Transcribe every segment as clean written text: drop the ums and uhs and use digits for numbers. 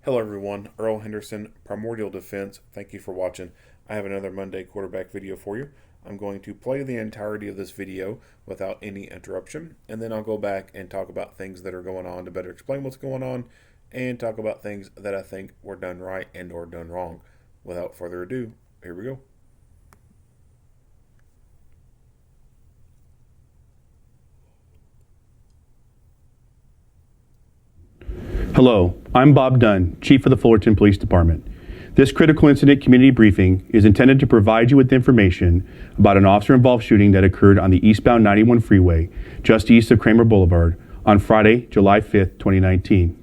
Hello everyone, Earl Henderson, Primordial Defense. Thank you for watching. I have another Monday quarterback video for you. I'm going to play the entirety of this video without any interruption, and then I'll go back and talk about things that are going on to better explain what's going on and talk about things that I think were done right and or done wrong. Without further ado, here we go. Hello, I'm Bob Dunn, Chief of the Fullerton Police Department. This critical incident community briefing is intended to provide you with information about an officer-involved shooting that occurred on the eastbound 91 freeway just east of Kramer Boulevard on Friday, July 5th, 2019.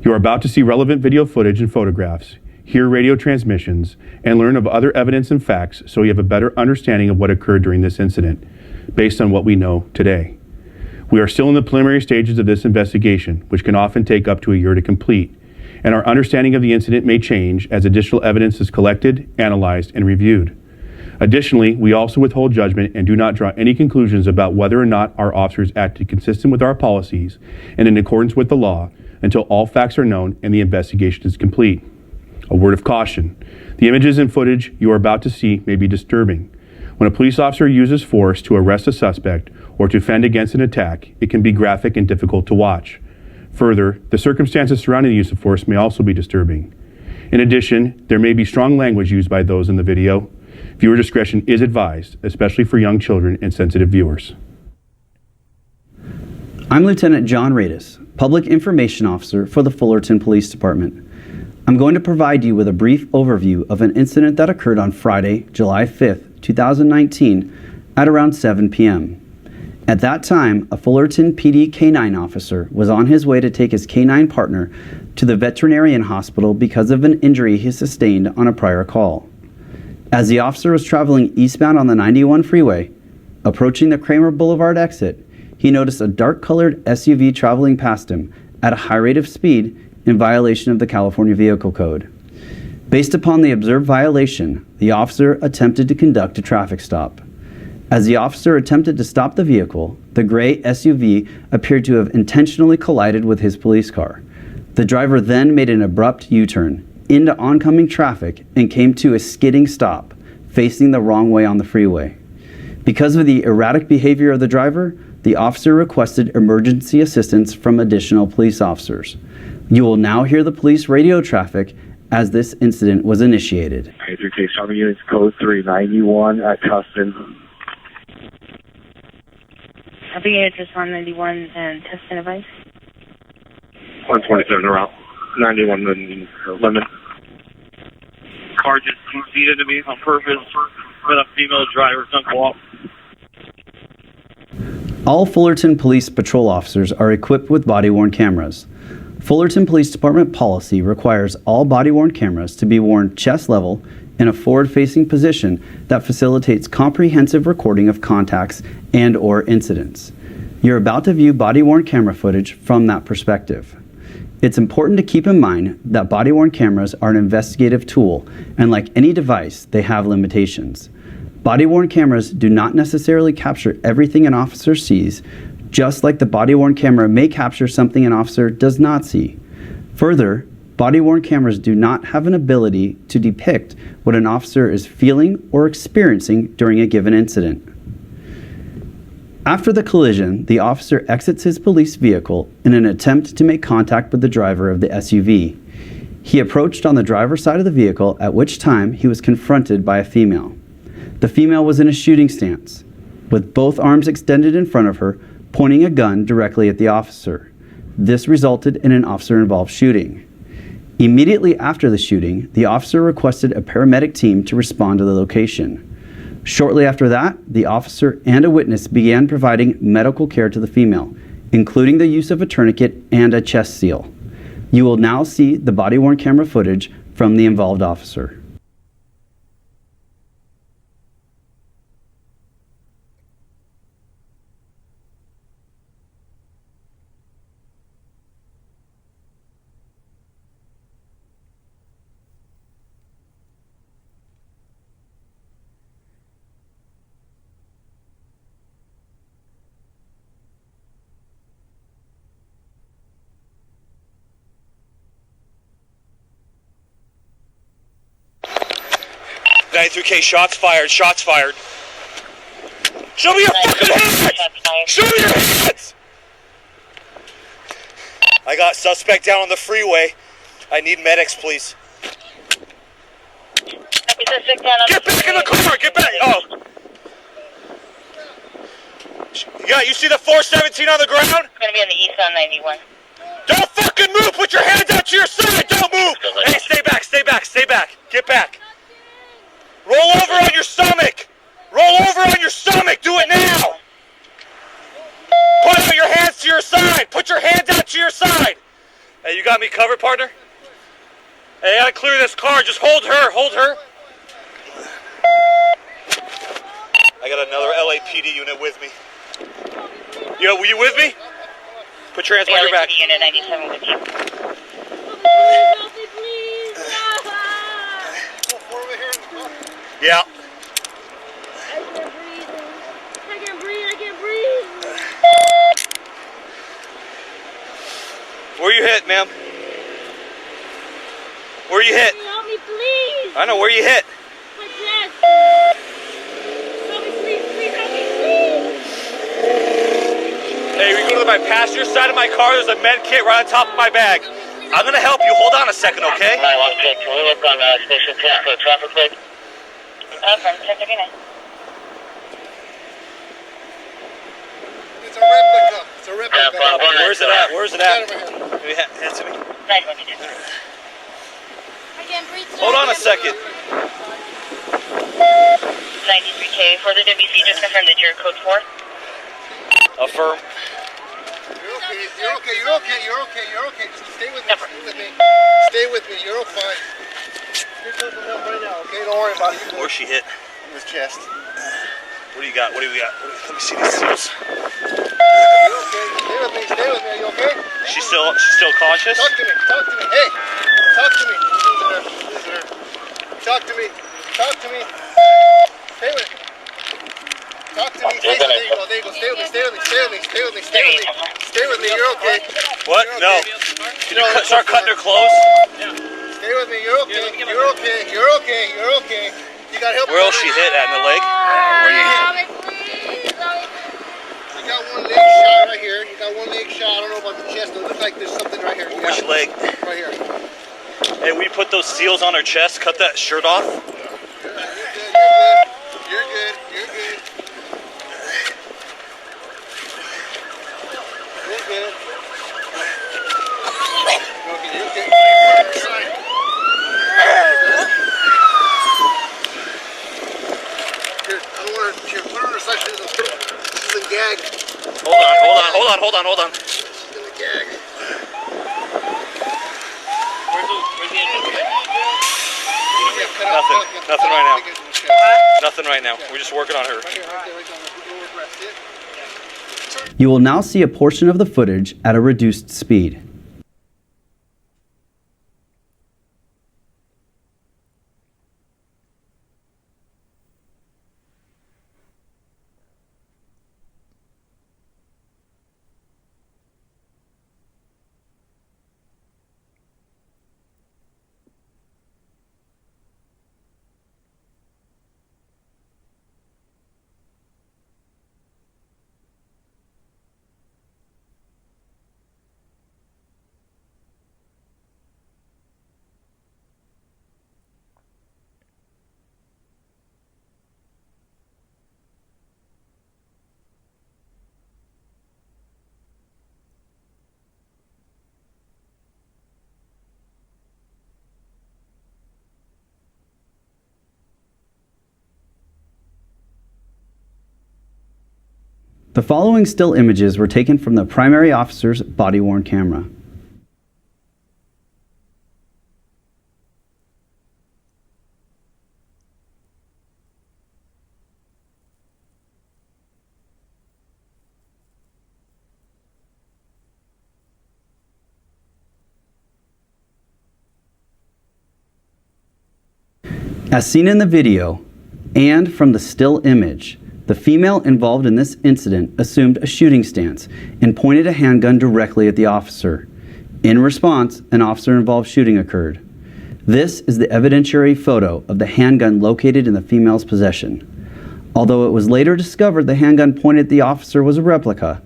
You are about to see relevant video footage and photographs, hear radio transmissions, and learn of other evidence and facts so you have a better understanding of what occurred during this incident, based on what we know today. We are still in the preliminary stages of this investigation, which can often take up to a year to complete, and our understanding of the incident may change as additional evidence is collected, analyzed, and reviewed. Additionally, we also withhold judgment and do not draw any conclusions about whether or not our officers acted consistent with our policies and in accordance with the law until all facts are known and the investigation is complete. A word of caution: the images and footage you are about to see may be disturbing. When a police officer uses force to arrest a suspect or to fend against an attack, it can be graphic and difficult to watch. Further, the circumstances surrounding the use of force may also be disturbing. In addition, there may be strong language used by those in the video. Viewer discretion is advised, especially for young children and sensitive viewers. I'm Lieutenant John Radis, Public Information Officer for the Fullerton Police Department. I'm going to provide you with a brief overview of an incident that occurred on Friday, July 5th, 2019 at around 7 p.m. At that time, a Fullerton PD K-9 officer was on his way to take his K-9 partner to the veterinarian hospital because of an injury he sustained on a prior call. As the officer was traveling eastbound on the 91 freeway, approaching the Kramer Boulevard exit, he noticed a dark-colored SUV traveling past him at a high rate of speed in violation of the California Vehicle Code. Based upon the observed violation, the officer attempted to conduct a traffic stop. As the officer attempted to stop the vehicle, the gray SUV appeared to have intentionally collided with his police car. The driver then made an abrupt U-turn into oncoming traffic and came to a skidding stop, facing the wrong way on the freeway. Because of the erratic behavior of the driver, the officer requested emergency assistance from additional police officers. You will now hear the police radio traffic as this incident was initiated. Pager case Army units code 391 at Tustin. Copy address 191 and Tustin device. 127 around 91 limit. Car just two-seated to me on purpose with a female driver. Don't go off. All Fullerton Police Patrol officers are equipped with body-worn cameras. Fullerton Police Department policy requires all body-worn cameras to be worn chest level in a forward-facing position that facilitates comprehensive recording of contacts and or incidents. You're about to view body-worn camera footage from that perspective. It's important to keep in mind that body-worn cameras are an investigative tool, and like any device, they have limitations. Body-worn cameras do not necessarily capture everything an officer sees, just like the body-worn camera may capture something an officer does not see. Further, body-worn cameras do not have an ability to depict what an officer is feeling or experiencing during a given incident. After the collision, the officer exits his police vehicle in an attempt to make contact with the driver of the SUV. He approached on the driver's side of the vehicle, at which time he was confronted by a female. The female was in a shooting stance, with both arms extended in front of her, pointing a gun directly at the officer. This resulted in an officer-involved shooting. Immediately after the shooting, the officer requested a paramedic team to respond to the location. Shortly after that, the officer and a witness began providing medical care to the female, including the use of a tourniquet and a chest seal. You will now see the body-worn camera footage from the involved officer. 93K, shots fired, shots fired. Show me your fucking hands! Show me your hands! I got suspect down on the freeway. I need medics, please. Get back in the car! Get back! Oh. Yeah, you see the 417 on the ground? Gonna be on the east on 91. Don't fucking move! Put your hands out to your side! Don't move! Hey, stay back, stay back, stay back. Get back. Roll over on your stomach! Roll over on your stomach! Do it now! Put out your hands to your side! Put your hands out to your side! Hey, you got me covered, partner? Hey, I gotta clear this car. Just hold her, hold her. I got another LAPD unit with me. Yo, were you with me? Put your hands behind your back. LAPD unit 97 with you. Yeah. I can't breathe. Where you hit, ma'am? Where you hit? Help me, please. I know, where you hit? My chest. Help me, please. Help me, please. Hey, we go to my passenger side of my car. There's a med kit right on top of my bag. I'm gonna help you. Hold on a second, okay? 916, can we look on station 10 for the traffic plate? From 1039. It's a replica. It's a replica. Where's it at? Where's it at? Give me hand to me. 912. I can't breathe. Hold on a second. 93K for the WC. Just confirm that you're code 4. Affirm. You're okay. You're okay. You're okay. You're okay. You're okay. Just stay with me. Stay with me. Stay with me. You're fine. You're something up right now. Okay, don't worry about it. Where's she hit? In his chest. What do you got? What do we got? Let me see these seals. You're okay. Stay with me. Stay with me. Are you okay? She's still conscious? Talk to me. Talk to me. Hey, talk to me. Losing her. Losing her. Talk to me. Talk to me. Stay with me. Talk to me. There you go. There you go. Stay with me. Stay with me. Stay with me. Stay with me. Stay with me. Stay with me. You're okay. What? You're No. okay. Can you start cutting her clothes? Stay with me. You're okay. You're okay. You're okay. You're okay. You got help. Where else she hit at? In the leg? Where you hit? Help me, please. You got one leg shot right here. You got one leg shot. I don't know about the chest. It looks like there's something right here. Which leg? Right here. Hey, we put those seals on her chest. Cut that shirt off. You're good. You're good. You're good. You're good. You're good. Here, I don't want to. Here, put her on her side. She's in gag. Hold on. She's in the gag. Nothing right now. Nothing right now. We're just working on her. You will now see a portion of the footage at a reduced speed. The following still images were taken from the primary officer's body-worn camera. As seen in the video and from the still image, the female involved in this incident assumed a shooting stance and pointed a handgun directly at the officer. In response, an officer-involved shooting occurred. This is the evidentiary photo of the handgun located in the female's possession. Although it was later discovered the handgun pointed at the officer was a replica,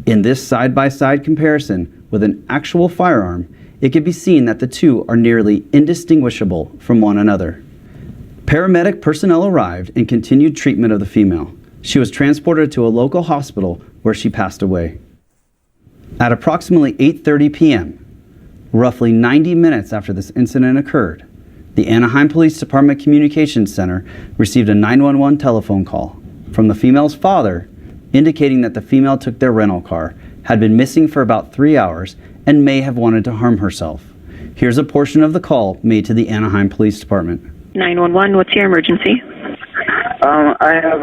in this side-by-side comparison with an actual firearm, it can be seen that the two are nearly indistinguishable from one another. Paramedic personnel arrived and continued treatment of the female. She was transported to a local hospital where she passed away. At approximately 8:30 p.m., roughly 90 minutes after this incident occurred, the Anaheim Police Department Communications Center received a 911 telephone call from the female's father indicating that the female took their rental car, had been missing for about 3 hours, and may have wanted to harm herself. Here's a portion of the call made to the Anaheim Police Department. 911, what's your emergency? I have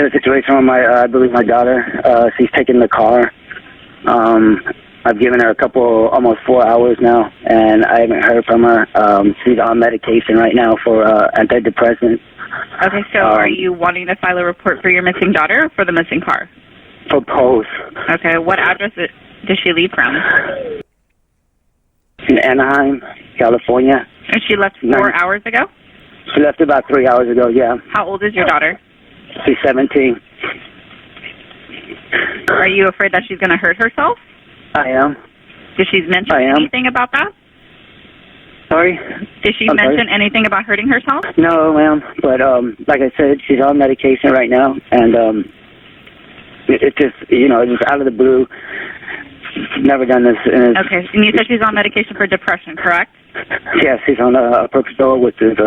a situation with I believe my daughter. She's taken the car. I've given her almost 4 hours now, and I haven't heard from her. She's on medication right now for antidepressants. Okay, so are you wanting to file a report for your missing daughter or for the missing car? For both. Okay, what address does she leave from? In Anaheim, California. And she left 4 hours ago? She left about 3 hours ago, yeah. How old is your daughter? She's 17. Are you afraid that she's going to hurt herself? I am. Did she mention anything about that? Sorry? Did she mention anything about hurting herself? No, ma'am. But like I said, she's on medication right now, and it just, it's just out of the blue. Never done this. Okay, and you said she's on medication for depression, correct? Yes, she's on a Percocet, which is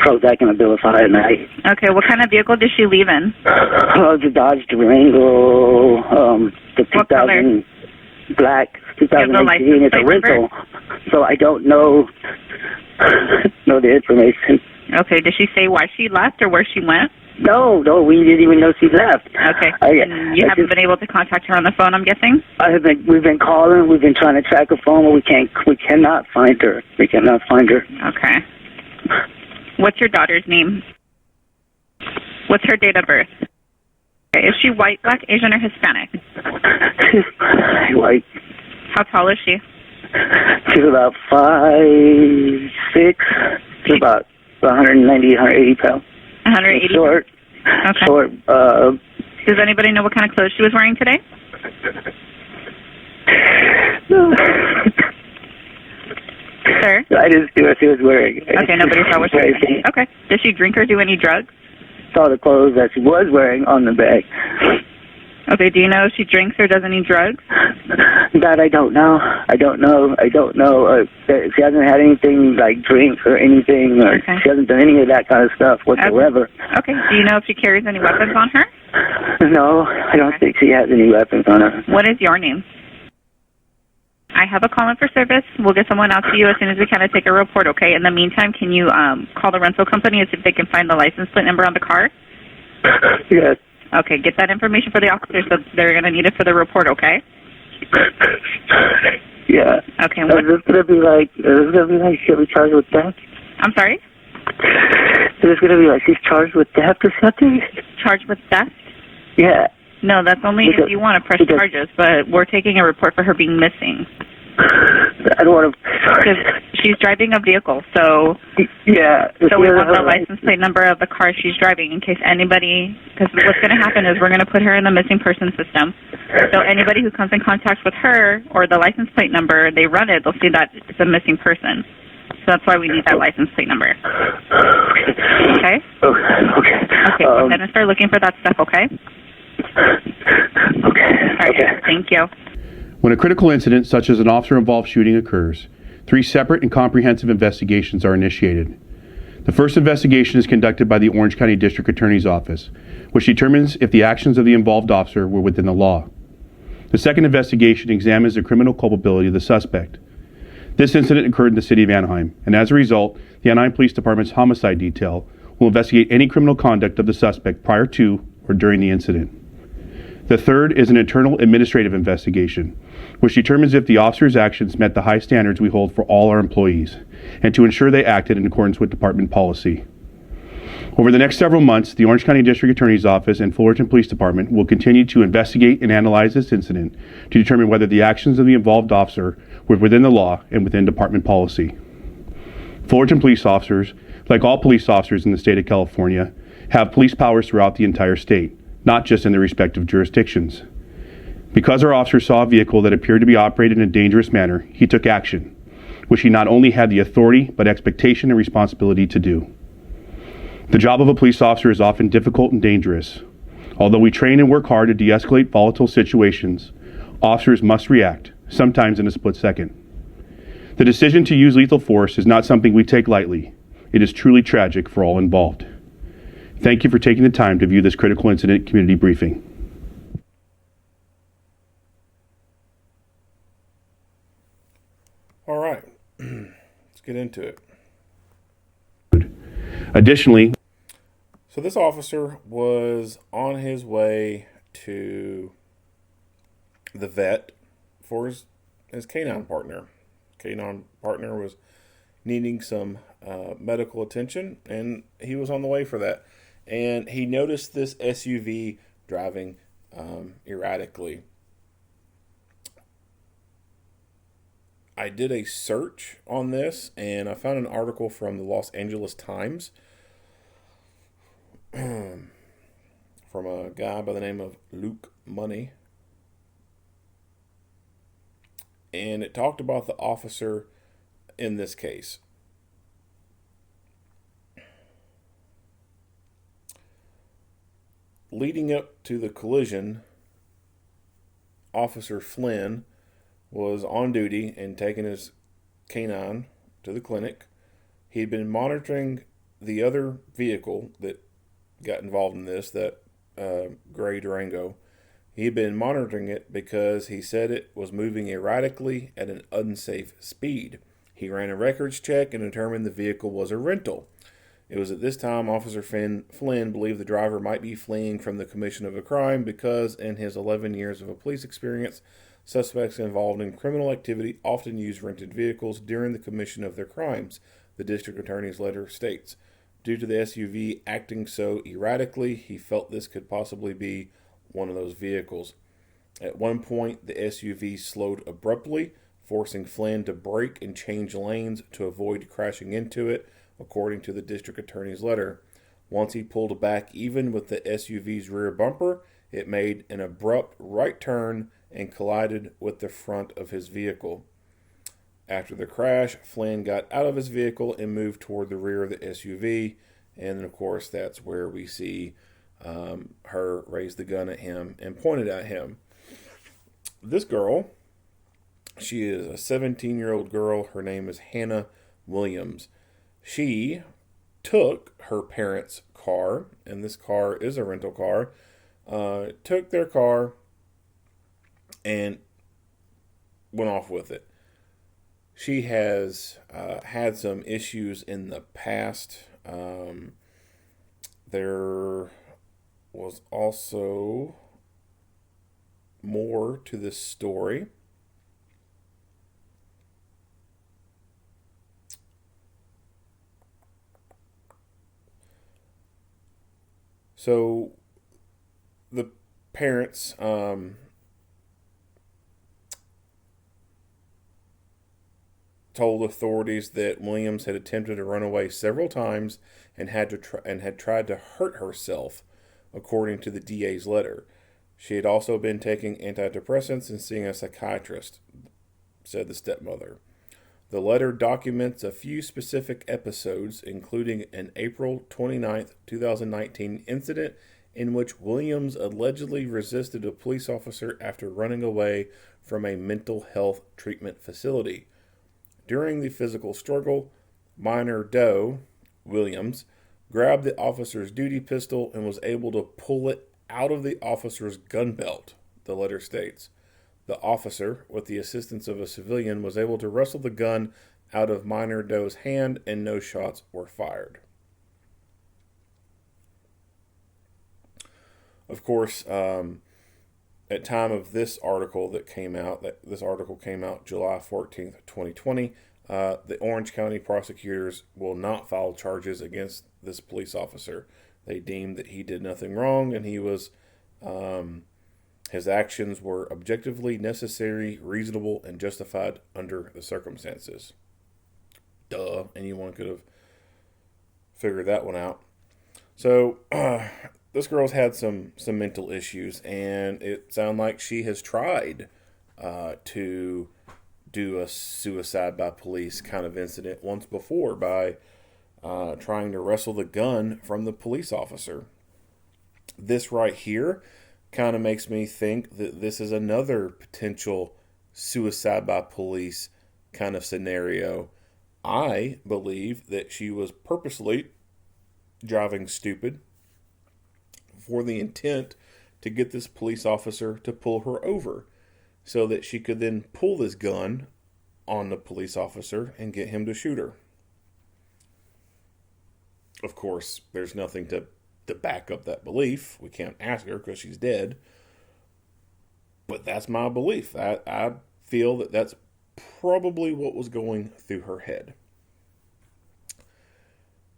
Prozac and Abilify at night. Okay, what kind of vehicle did she leave in? The Dodge Durango, the 2000 black, 2018. It's a rental, so I don't know the information. Okay, did she say why she left or where she went? No, we didn't even know she left. Okay, and you haven't been able to contact her on the phone, I'm guessing? We've been calling, we've been trying to track her phone, but we cannot find her. We cannot find her. Okay. What's your daughter's name? What's her date of birth? Okay. Is she white, black, Asian, or Hispanic? White. How tall is she? She's about 5'6". She's about 190, 180 pounds. 180? Short. Okay. Short. Does anybody know what kind of clothes she was wearing today? Sir? I didn't see what she was wearing. Okay, nobody saw what she was wearing. Okay. Does she drink or do any drugs? Saw the clothes that she was wearing on the bag. Okay, do you know if she drinks or does any drugs? That I don't know. I don't know. She hasn't had anything like drinks or anything. Or she hasn't done any of that kind of stuff whatsoever. Okay. Do you know if she carries any weapons on her? No, I don't think she has any weapons on her. What is your name? I have a call in for service. We'll get someone out to you as soon as we can to take a report, okay? In the meantime, can you call the rental company and see if they can find the license plate number on the car? Yes. Okay, get that information for the officers. So they're going to need it for the report, okay? Yeah. Okay. Is this going to be like she'll be charged with theft? I'm sorry? Is this going to be like she's charged with theft or something? Charged with theft? Yeah. No, that's only if you want to press charges, but we're taking a report for her being missing. I don't want to. Because she's driving a vehicle, so yeah. So we want the license plate number of the car she's driving in case anybody. Because what's going to happen is we're going to put her in the missing person system. So anybody who comes in contact with her or the license plate number, they run it, they'll see that it's a missing person. So that's why we need that license plate number. Okay. Okay. Okay. Go ahead and start looking for that stuff. Okay. Okay. All right. Okay. Thank you. When a critical incident such as an officer-involved shooting occurs, 3 separate and comprehensive investigations are initiated. The first investigation is conducted by the Orange County District Attorney's Office, which determines if the actions of the involved officer were within the law. The second investigation examines the criminal culpability of the suspect. This incident occurred in the city of Anaheim, and as a result, the Anaheim Police Department's homicide detail will investigate any criminal conduct of the suspect prior to or during the incident. The third is an internal administrative investigation, which determines if the officer's actions met the high standards we hold for all our employees, and to ensure they acted in accordance with department policy. Over the next several months, the Orange County District Attorney's Office and Fullerton Police Department will continue to investigate and analyze this incident to determine whether the actions of the involved officer were within the law and within department policy. Fullerton police officers, like all police officers in the state of California, have police powers throughout the entire state, not just in their respective jurisdictions. Because our officer saw a vehicle that appeared to be operated in a dangerous manner, he took action, which he not only had the authority, but expectation and responsibility to do. The job of a police officer is often difficult and dangerous. Although we train and work hard to de-escalate volatile situations, officers must react, sometimes in a split second. The decision to use lethal force is not something we take lightly. It is truly tragic for all involved. Thank you for taking the time to view this critical incident community briefing. All right, let's get into it. Additionally, so this officer was on his way to the vet for his canine partner. Canine partner was needing some medical attention, and he was on the way for that. And he noticed this SUV driving erratically. I did a search on this, and I found an article from the Los Angeles Times from a guy by the name of Luke Money. And it talked about the officer in this case. Leading up to the collision, Officer Flynn was on duty and taking his canine to the clinic. He had been monitoring the other vehicle that got involved in this, that gray Durango. He had been monitoring it because he said it was moving erratically at an unsafe speed. He ran a records check and determined the vehicle was a rental. It was at this time Officer Flynn believed the driver might be fleeing from the commission of a crime because, in his 11 years of a police experience, suspects involved in criminal activity often use rented vehicles during the commission of their crimes, the district attorney's letter states. Due to the SUV acting so erratically, he felt this could possibly be one of those vehicles. At one point, the SUV slowed abruptly, forcing Flynn to brake and change lanes to avoid crashing into it, according to the district attorney's letter. Once he pulled back even with the SUV's rear bumper, it made an abrupt right turn and collided with the front of his vehicle. After the crash, Flynn got out of his vehicle and moved toward the rear of the SUV, and of course that's where we see her raise the gun at him and point it at him. This girl, she is a 17-year-old girl. Her name is Hannah Williams. She took her parents' car, and this car is a rental car, took their car and went off with it. She has had some issues in the past. There was also more to this story. So the parents told authorities that Williams had attempted to run away several times and had tried to hurt herself, according to the DA's letter. She had also been taking antidepressants and seeing a psychiatrist, said the stepmother. The letter documents a few specific episodes, including an April 29, 2019 incident in which Williams allegedly resisted a police officer after running away from a mental health treatment facility. During the physical struggle, minor Doe, Williams, grabbed the officer's duty pistol and was able to pull it out of the officer's gun belt, the letter states. The officer, with the assistance of a civilian, was able to wrestle the gun out of minor Doe's hand and no shots were fired. Of course, at time of this article that came out, this article came out July 14th, 2020, the Orange County prosecutors will not file charges against this police officer. They deemed that he did nothing wrong, and he was his actions were objectively necessary, reasonable, and justified under the circumstances. Duh, anyone could have figured that one out. So this girl's had some mental issues, and it sounds like she has tried to do a suicide by police kind of incident once before by trying to wrestle the gun from the police officer. This right here kind of makes me think that this is another potential suicide by police kind of scenario. I believe that she was purposely driving stupid for the intent to get this police officer to pull her over so that she could then pull this gun on the police officer and get him to shoot her. Of course, there's nothing to back up that belief. We can't ask her because she's dead. But that's my belief. I feel that that's probably what was going through her head.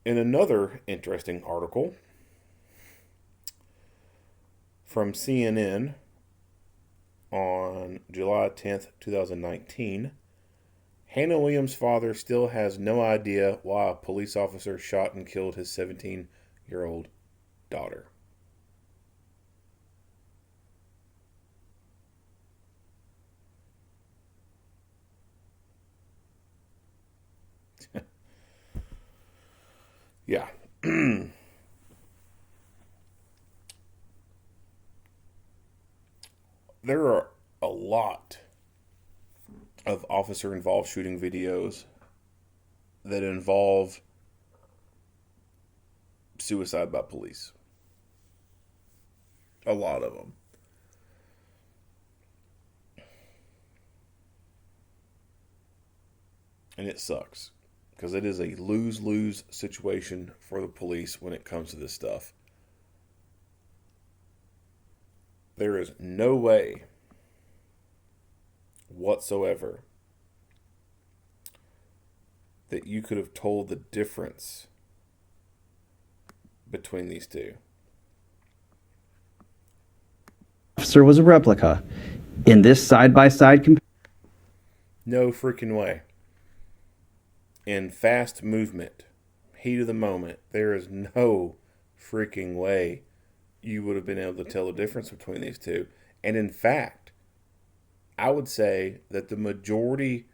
In another interesting article from CNN on July 10th, 2019, Hannah Williams' father still has no idea why a police officer shot and killed his 17-year-old daughter. Yeah. There are a lot of officer-involved shooting videos that involve suicide by police. A lot of them. And it sucks, because it is a lose-lose situation for the police when it comes to this stuff. There is no way whatsoever that you could have told the difference between these two. Officer was a replica. In this side-by-side comparison, no freaking way. In fast movement, heat of the moment, there is no freaking way you would have been able to tell the difference between these two. And in fact, I would say that the majority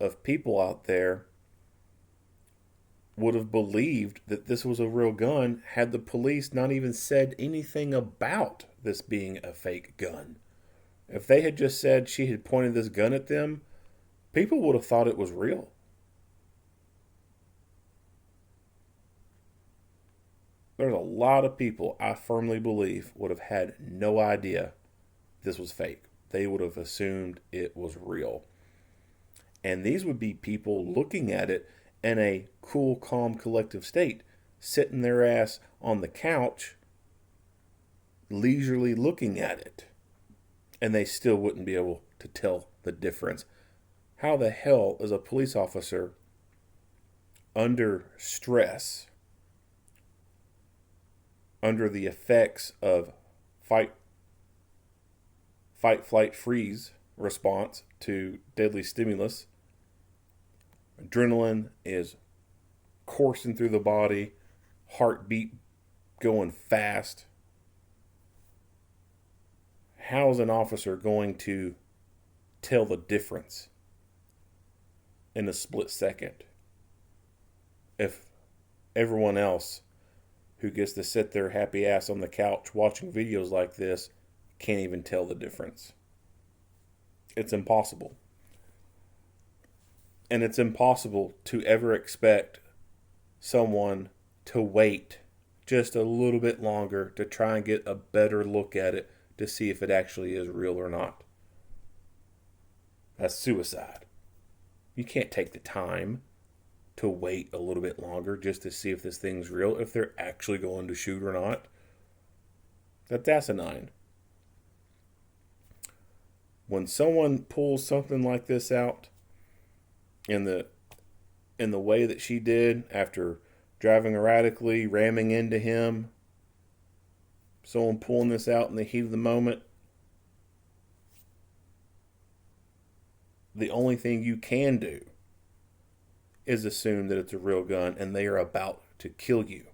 of people out there would have believed that this was a real gun had the police not even said anything about this being a fake gun. If they had just said she had pointed this gun at them, people would have thought it was real. There's a lot of people, I firmly believe, would have had no idea this was fake. They would have assumed it was real. And these would be people looking at it in a cool, calm, collective state, sitting their ass on the couch, leisurely looking at it. And they still wouldn't be able to tell the difference. How the hell is a police officer under stress, under the effects of fight, flight, freeze response to deadly stimulus? Adrenaline is coursing through the body, heartbeat going fast. How is an officer going to tell the difference in a split second if everyone else who gets to sit their happy ass on the couch watching videos like this can't even tell the difference? It's impossible. And it's impossible to ever expect someone to wait just a little bit longer to try and get a better look at it to see if it actually is real or not. That's suicide. You can't take the time to wait a little bit longer just to see if this thing's real, if they're actually going to shoot or not. That's asinine. When someone pulls something like this out, and in the way that she did after driving erratically, ramming into him, someone pulling this out in the heat of the moment, the only thing you can do is assume that it's a real gun and they are about to kill you.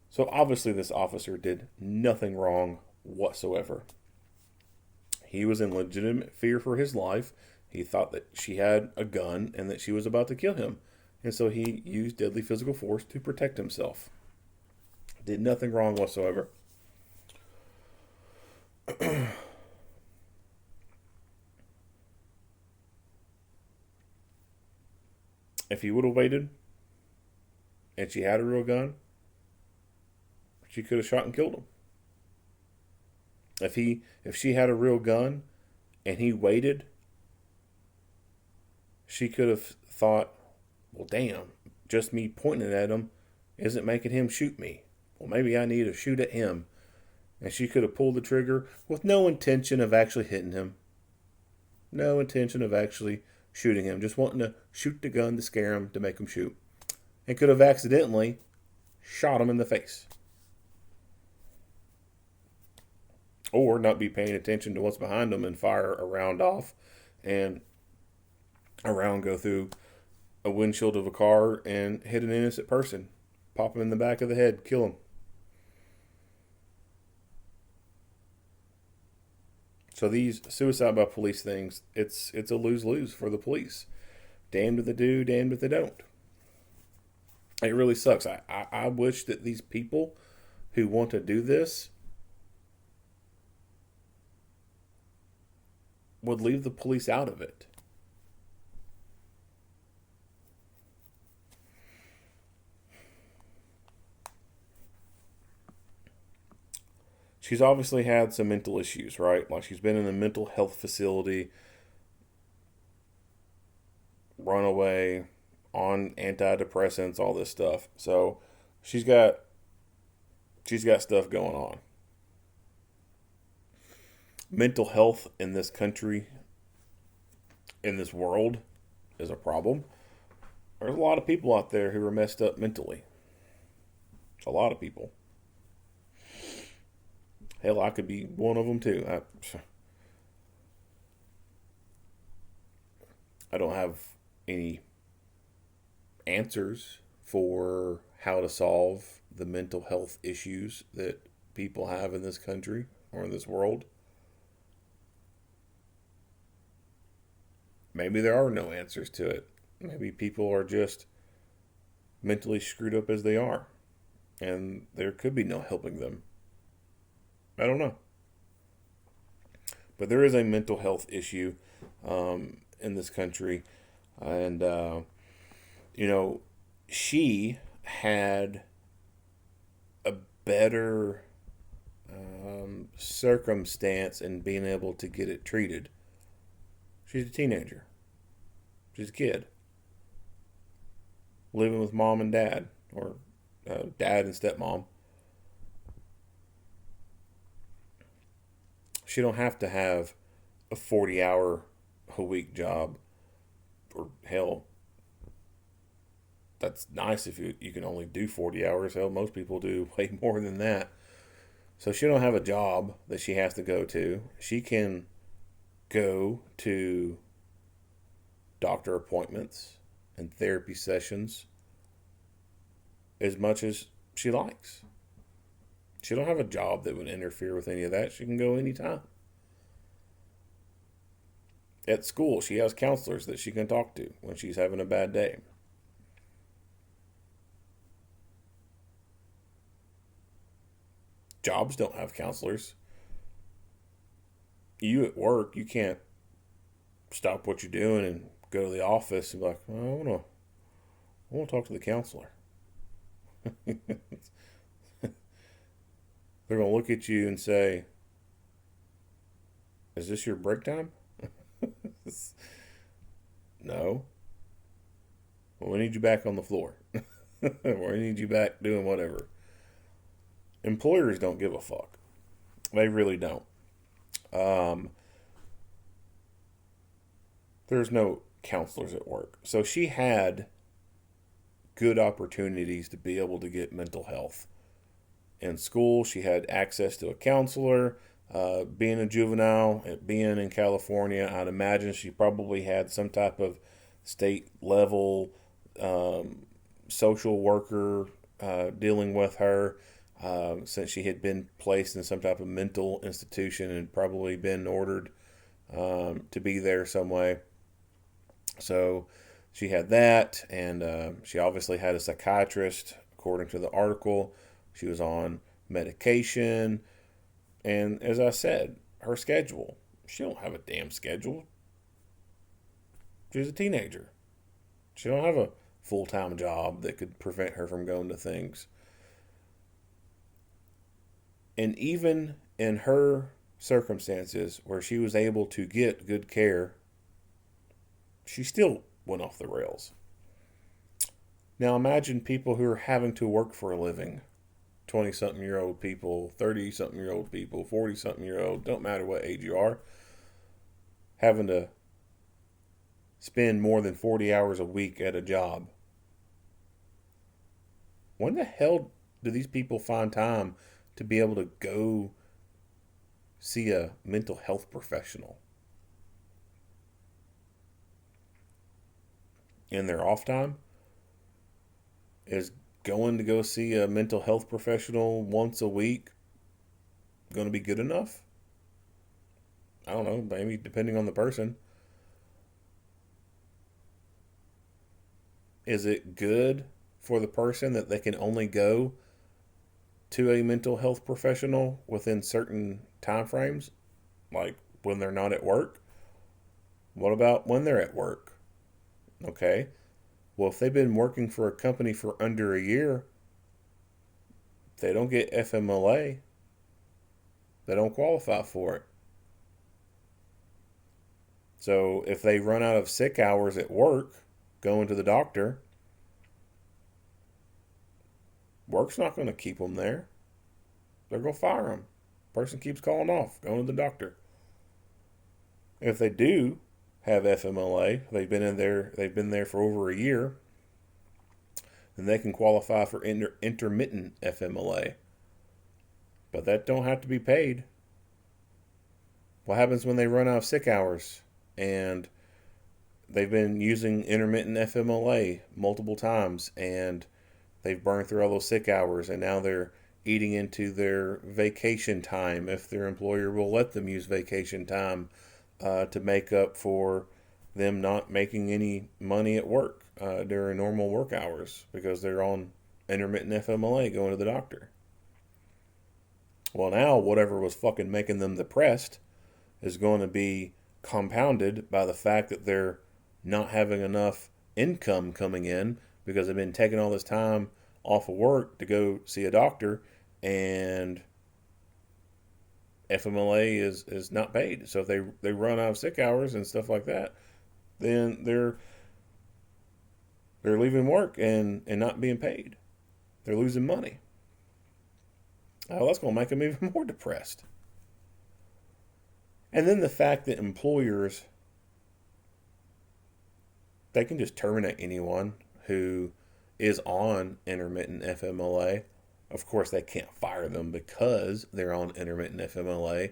So obviously this officer did nothing wrong whatsoever. He was in legitimate fear for his life. He thought that she had a gun and that she was about to kill him. And so he used deadly physical force to protect himself. Did nothing wrong whatsoever. If he would have waited and she had a real gun, she could have shot and killed him. If she had a real gun and he waited, she could have thought, well, damn, just me pointing at him isn't making him shoot me. Well, maybe I need to shoot at him. And she could have pulled the trigger with no intention of actually hitting him. No intention of actually shooting him. Just wanting to shoot the gun to scare him, to make him shoot. And could have accidentally shot him in the face. Or not be paying attention to what's behind him and fire a round off. And a round go through a windshield of a car and hit an innocent person. Pop him in the back of the head. Kill him. So these suicide by police things, it's a lose-lose for the police. Damned if they do, damned if they don't. It really sucks. I wish that these people who want to do this would leave the police out of it. She's obviously had some mental issues, right? Like she's been in a mental health facility, run away, on antidepressants, all this stuff. So she's got stuff going on. Mental health in this country, in this world, is a problem. There's a lot of people out there who are messed up mentally. A lot of people. Hell, I could be one of them too. I don't have any answers for how to solve the mental health issues that people have in this country or in this world. Maybe there are no answers to it. Maybe people are just mentally screwed up as they are, and there could be no helping them. I don't know. But there is a mental health issue in this country. And, she had a better circumstance in being able to get it treated. She's a teenager. She's a kid. Living with mom and dad, or dad and stepmom. She don't have to have a 40-hour-a-week job. Or hell, that's nice if you can only do 40 hours. Hell, most people do way more than that. So she don't have a job that she has to go to. She can go to doctor appointments and therapy sessions as much as she likes. She don't have a job that would interfere with any of that. She can go anytime. At school, she has counselors that she can talk to when she's having a bad day. Jobs don't have counselors. You at work, you can't stop what you're doing and go to the office and be like, I want to talk to the counselor. They're going to look at you and say, is this your break time? No. Well, we need you back on the floor. Or we need you back doing whatever. Employers don't give a fuck. They really don't. There's no counselors at work. So she had good opportunities to be able to get mental health. In school, she had access to a counselor. Being a juvenile, being in California, I'd imagine she probably had some type of state level social worker dealing with her, since she had been placed in some type of mental institution and probably been ordered to be there some way. So she had that, and she obviously had a psychiatrist, according to the article. She was on medication, and as I said, her schedule. She don't have a damn schedule. She's a teenager. She don't have a full-time job that could prevent her from going to things. And even in her circumstances where she was able to get good care, she still went off the rails. Now imagine people who are having to work for a living. 20-something-year-old people, 30-something-year-old people, 40-something-year-old, don't matter what age you are, having to spend more than 40 hours a week at a job. When the hell do these people find time to be able to go see a mental health professional? In their off time? Is going to go see a mental health professional once a week going to be good enough? I don't know, maybe depending on the person. Is it good for the person that they can only go to a mental health professional within certain time frames, like when they're not at work? What about when they're at work? Okay. Well, if they've been working for a company for under a year, they don't get FMLA. They don't qualify for it. So if they run out of sick hours at work, going to the doctor, work's not going to keep them there. They're going to fire them. Person keeps calling off, going to the doctor. If they do have FMLA, they've been there for over a year, then they can qualify for intermittent FMLA. But that don't have to be paid. What happens when they run out of sick hours and they've been using intermittent FMLA multiple times and they've burned through all those sick hours and now they're eating into their vacation time, if their employer will let them use vacation time to make up for them not making any money at work during normal work hours because they're on intermittent FMLA going to the doctor. Well, now whatever was fucking making them depressed is going to be compounded by the fact that they're not having enough income coming in because they've been taking all this time off of work to go see a doctor, and FMLA is not paid. So if they run out of sick hours and stuff like that, then they're leaving work and not being paid. They're losing money. Oh, that's going to make them even more depressed. And then the fact that employers, they can just terminate anyone who is on intermittent FMLA. Of course, they can't fire them because they're on intermittent FMLA.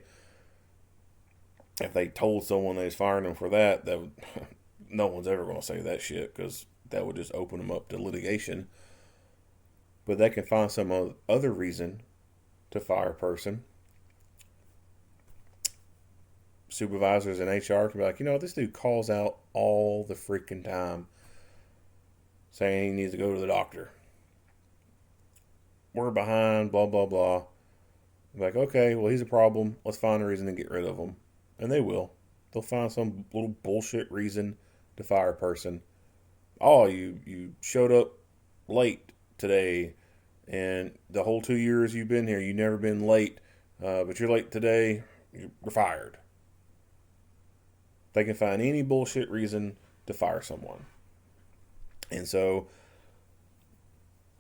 If they told someone they was firing them for that would, no one's ever going to say that shit because that would just open them up to litigation. But they can find some other reason to fire a person. Supervisors and HR can be like, this dude calls out all the freaking time saying he needs to go to the doctor. We're behind, blah, blah, blah. Like, okay, well, he's a problem. Let's find a reason to get rid of him. And they will. They'll find some little bullshit reason to fire a person. Oh, you showed up late today, and the whole 2 years you've been here, you've never been late, but you're late today, you're fired. They can find any bullshit reason to fire someone. And so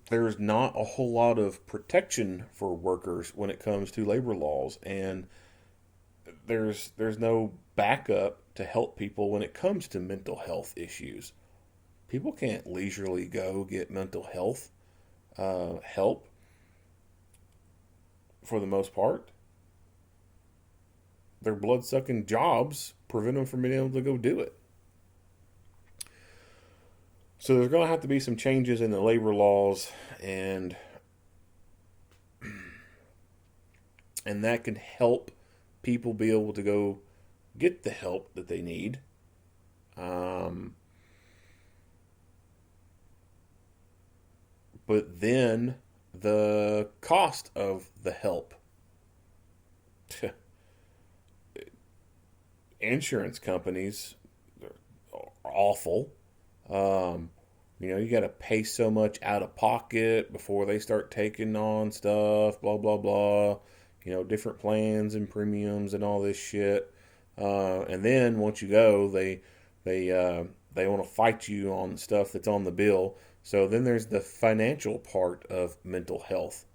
there's not a whole lot of protection for workers when it comes to labor laws, and there's no backup to help people when it comes to mental health issues. People can't leisurely go get mental health help for the most part. Their blood-sucking jobs prevent them from being able to go do it. So there's going to have to be some changes in the labor laws, and that can help people be able to go get the help that they need. But then the cost of the help. Insurance companies are awful. You got to pay so much out of pocket before they start taking on stuff, blah, blah, blah. Different plans and premiums and all this shit. And then once you go, they want to fight you on stuff that's on the bill. So then there's the financial part of mental health.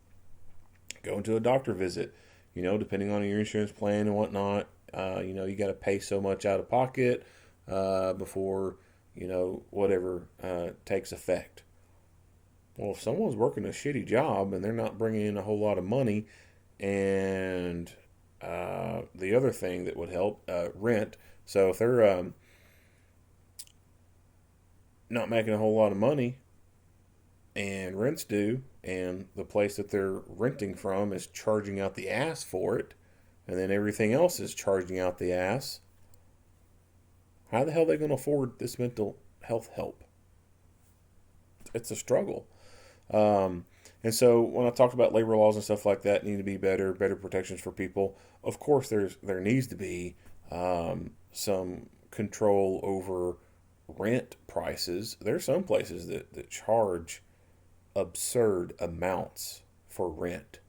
Going to a doctor visit, depending on your insurance plan and whatnot, you got to pay so much out of pocket before, whatever takes effect. Well, if someone's working a shitty job and they're not bringing in a whole lot of money, and the other thing that would help, rent. So if they're not making a whole lot of money, and rent's due, and the place that they're renting from is charging out the ass for it, and then everything else is charging out the ass, how the hell are they going to afford this mental health help? It's a struggle. And so when I talked about labor laws and stuff like that need to be better protections for people, of course there needs to be some control over rent prices. There's some places that charge absurd amounts for rent,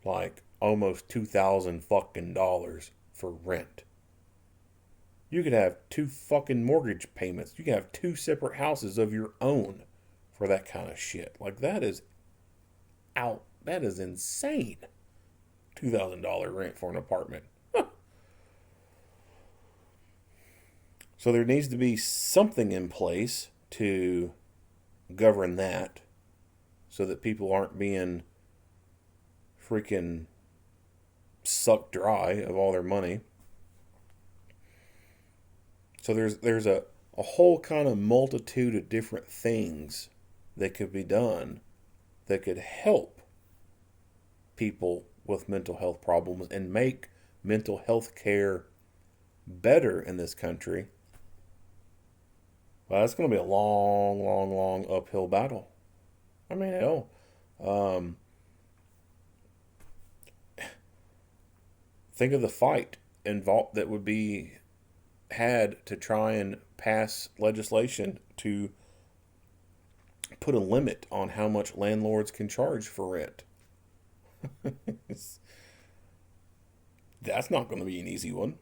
like almost $2,000 fucking dollars for rent. You could have 2 fucking mortgage payments. You could have 2 separate houses of your own for that kind of shit. Like, that is insane. $2,000 rent for an apartment. Huh. So there needs to be something in place to govern that, so that people aren't being freaking sucked dry of all their money. So there's a whole kind of multitude of different things that could be done that could help people with mental health problems and make mental health care better in this country. Well, that's going to be a long, long, long uphill battle. I mean, hell, think of the fight involved that would be had to try and pass legislation to put a limit on how much landlords can charge for rent. That's not going to be an easy one.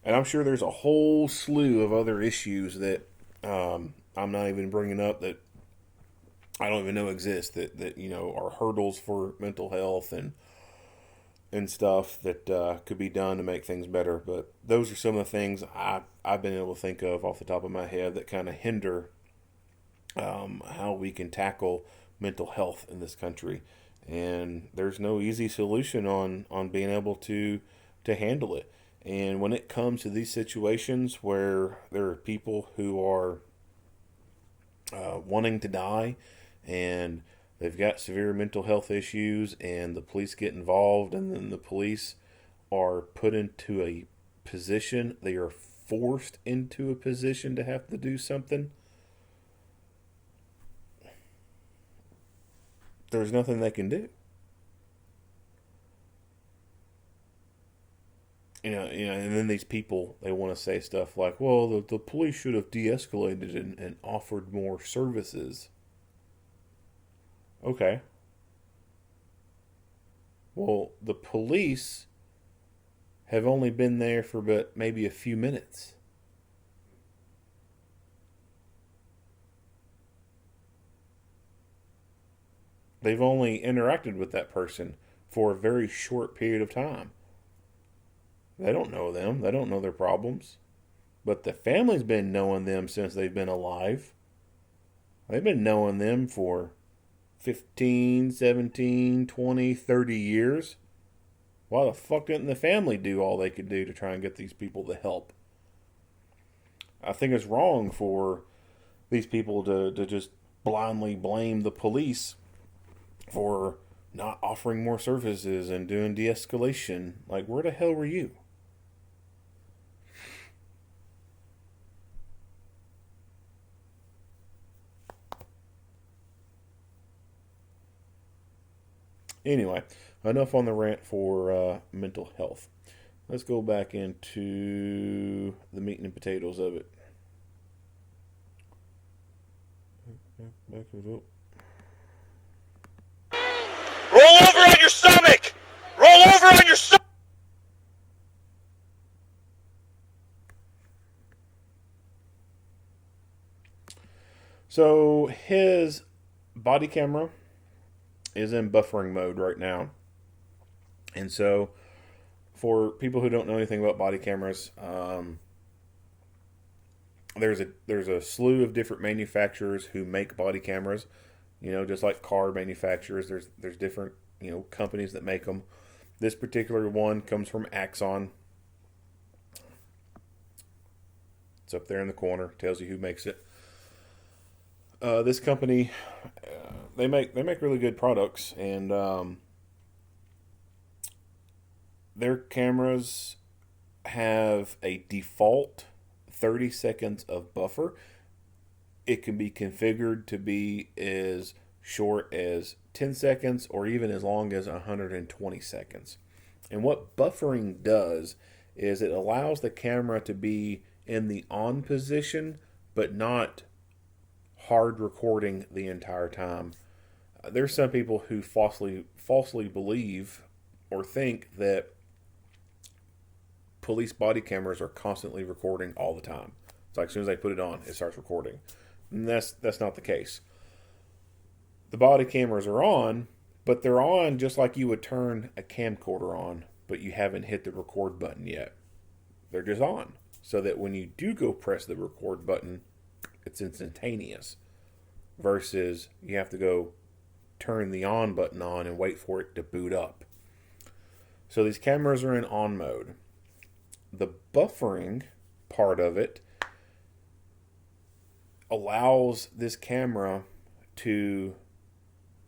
And I'm sure there's a whole slew of other issues that I'm not even bringing up, that I don't even know exist, that are hurdles for mental health and stuff that could be done to make things better. But those are some of the things I've been able to think of off the top of my head that kind of hinder how we can tackle mental health in this country. And there's no easy solution on being able to handle it. And when it comes to these situations where there are people who are wanting to die, and they've got severe mental health issues, and the police get involved, and then the police are put into a position, they are forced into a position to have to do something, there's nothing they can do. And then these people, they want to say stuff like, well, the police should have de-escalated and offered more services. Okay. Well, the police have only been there for but maybe a few minutes. They've only interacted with that person for a very short period of time. They don't know them. They don't know their problems. But the family's been knowing them since they've been alive. They've been knowing them for 15, 17, 20, 30 years. Why the fuck didn't the family do all they could do to try and get these people the help? I think it's wrong for these people to just blindly blame the police for not offering more services and doing de-escalation. Like, where the hell were you? Anyway, enough on the rant for mental health. Let's go back into the meat and potatoes of it. Back it up. Roll over on your stomach! Roll over on your stomach! So his body camera is in buffering mode right now. And so for people who don't know anything about body cameras, there's a slew of different manufacturers who make body cameras. You know, just like car manufacturers, there's different, you know, companies that make them. This particular one comes from Axon. It's up there in the corner. Tells you who makes it. This company, they make really good products, and their cameras have a default 30 seconds of buffer. It can be configured to be as short as 10 seconds or even as long as 120 seconds. And what buffering does is it allows the camera to be in the on position, but not hard recording the entire time. There's some people who falsely believe or think that police body cameras are constantly recording all the time. It's like as soon as they put it on, it starts recording. And that's not the case. The body cameras are on, but they're on just like you would turn a camcorder on, but you haven't hit the record button yet. They're just on, so that when you do go press the record button, it's instantaneous, versus you have to go turn the on button on and wait for it to boot up. So these cameras are in on mode. The buffering part of it allows this camera to,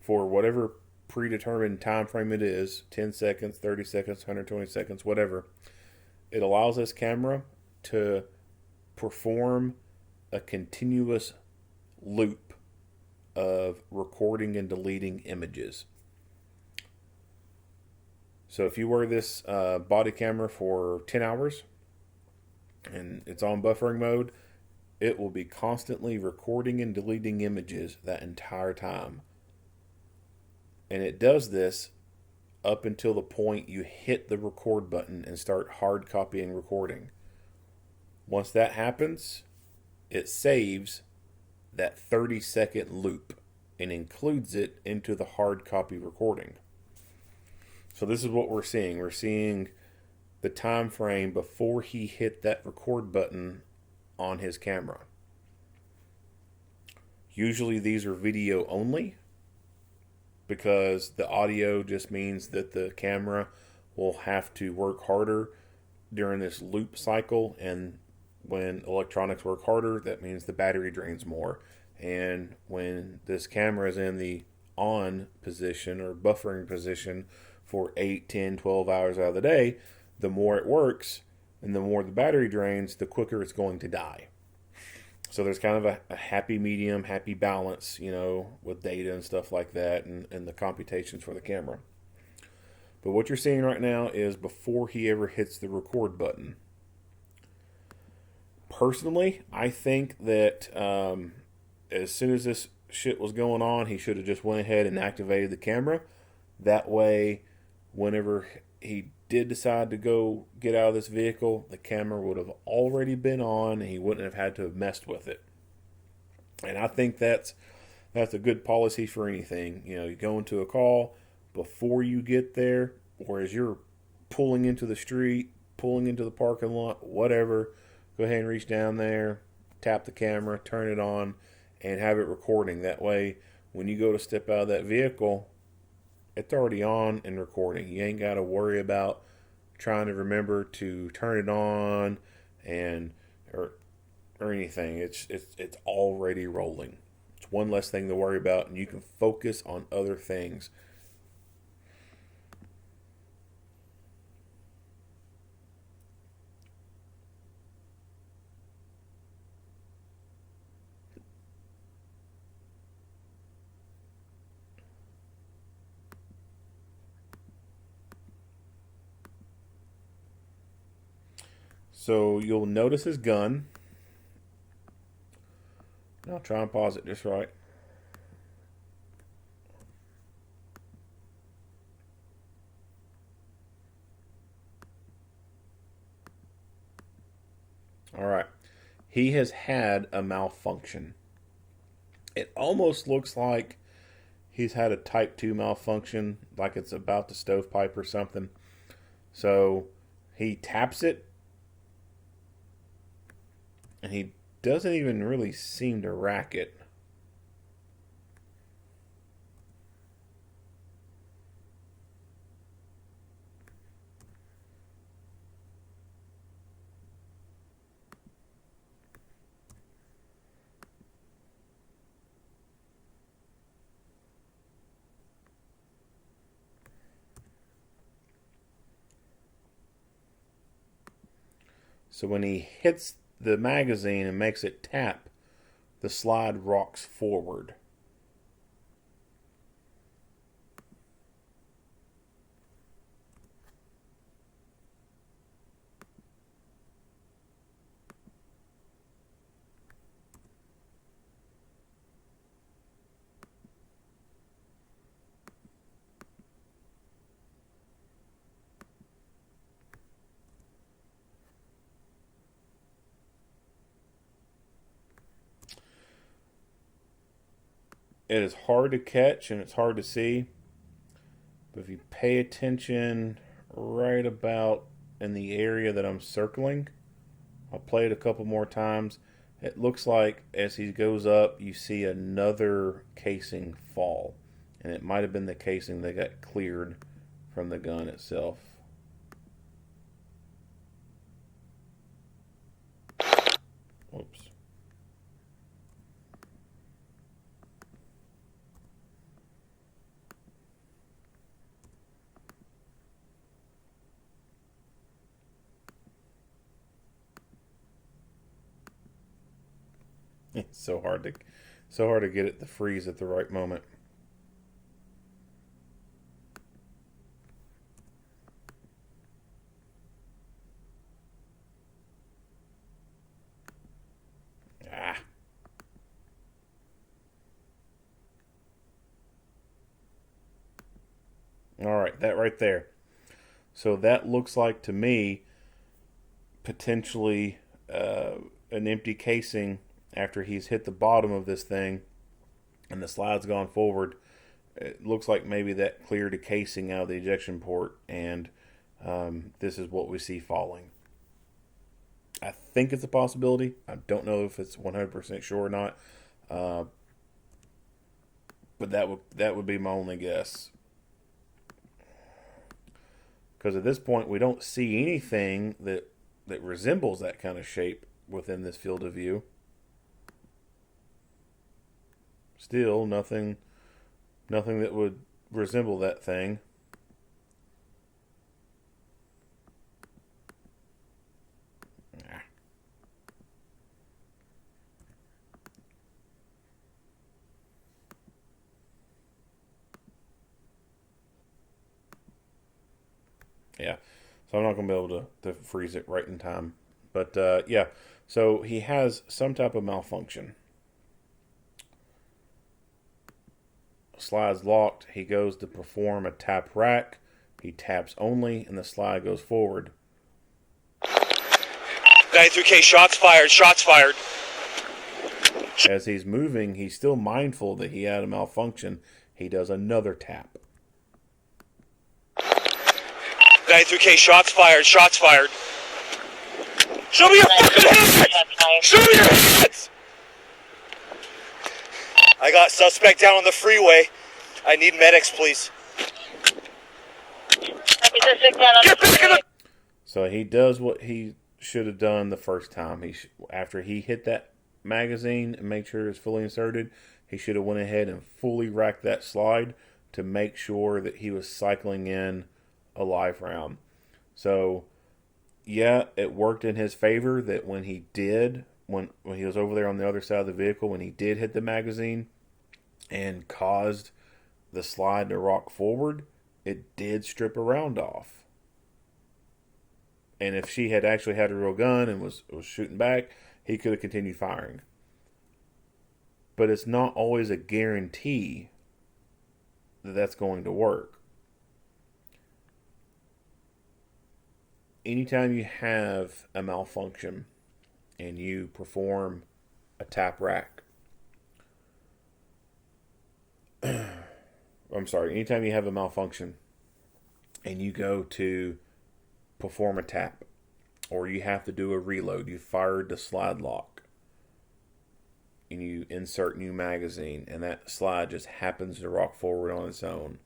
for whatever predetermined time frame it is, 10 seconds, 30 seconds, 120 seconds, whatever, it allows this camera to perform a continuous loop of recording and deleting images. So if you wear this body camera for 10 hours and it's on buffering mode, it will be constantly recording and deleting images that entire time. And it does this up until the point you hit the record button and start hard copying recording. Once that happens, it saves that 30-second loop and includes it into the hard copy recording. So this is what we're seeing. We're seeing the time frame before he hit that record button on his camera. Usually these are video only, because the audio just means that the camera will have to work harder during this loop cycle, and when electronics work harder, that means the battery drains more. And when this camera is in the on position or buffering position for 8, 10, 12 hours out of the day, the more it works and the more the battery drains, the quicker it's going to die. So there's kind of a happy medium, happy balance, you know, with data and stuff like that, and the computations for the camera. But what you're seeing right now is before he ever hits the record button. Personally, I think that as soon as this shit was going on, he should have just went ahead and activated the camera. That way, whenever he did decide to go get out of this vehicle, the camera would have already been on and he wouldn't have had to have messed with it. And I think that's That's a good policy for anything. You know, you go into a call before you get there, or as you're pulling into the street, pulling into the parking lot, whatever, go ahead and reach down there, tap the camera, turn it on, and have it recording. That way, when you go to step out of that vehicle, it's already on and recording. You ain't got to worry about trying to remember to turn it on and or anything. It's already rolling. It's one less thing to worry about, and you can focus on other things. So you'll notice his gun. I'll try and pause it just right. All right. He has had a malfunction. It almost looks like he's had a type 2 malfunction, like it's about the stovepipe or something. So he taps it, and he doesn't even really seem to rack it. So when he hits the magazine and makes it tap, the slide rocks forward. It is hard to catch and it's hard to see, but if you pay attention right about in the area that I'm circling, I'll play it a couple more times. It looks like as he goes up, you see another casing fall, and it might have been the casing that got cleared from the gun itself. Whoops. It's so hard to get it to freeze at the right moment. Ah. All right, that right there. So that looks like to me potentially an empty casing after he's hit the bottom of this thing and the slide's gone forward. It looks like maybe that cleared a casing out of the ejection port, and this is what we see falling. I think it's a possibility. I don't know if it's 100% sure or not, but that would be my only guess. Because at this point, we don't see anything that resembles that kind of shape within this field of view. Still, nothing that would resemble that thing. Nah. Yeah, so I'm not going to be able to freeze it right in time. But yeah, so he has some type of malfunction. Slide's locked. He goes to perform a tap rack. He taps only, and the slide goes forward. 93K, shots fired, shots fired. As he's moving, he's still mindful that he had a malfunction. He does another tap. 93K, shots fired, shots fired. Show me your fucking hands! Show me your hands! I got suspect down on the freeway. I need medics, please. Get back in the... So he does what he should have done the first time. After he hit that magazine and make sure it's fully inserted, he should have went ahead and fully racked that slide to make sure that he was cycling in a live round. So yeah, it worked in his favor that when he was over there on the other side of the vehicle, when he did hit the magazine and caused the slide to rock forward, it did strip a round off. And if she had actually had a real gun and was shooting back, he could have continued firing. But it's not always a guarantee that that's going to work. Anytime you have a malfunction and you perform a tap rack, anytime you have a malfunction and you go to perform a tap, or you have to do a reload, you fired the slide lock, and you insert new magazine, and that slide just happens to rock forward on its own.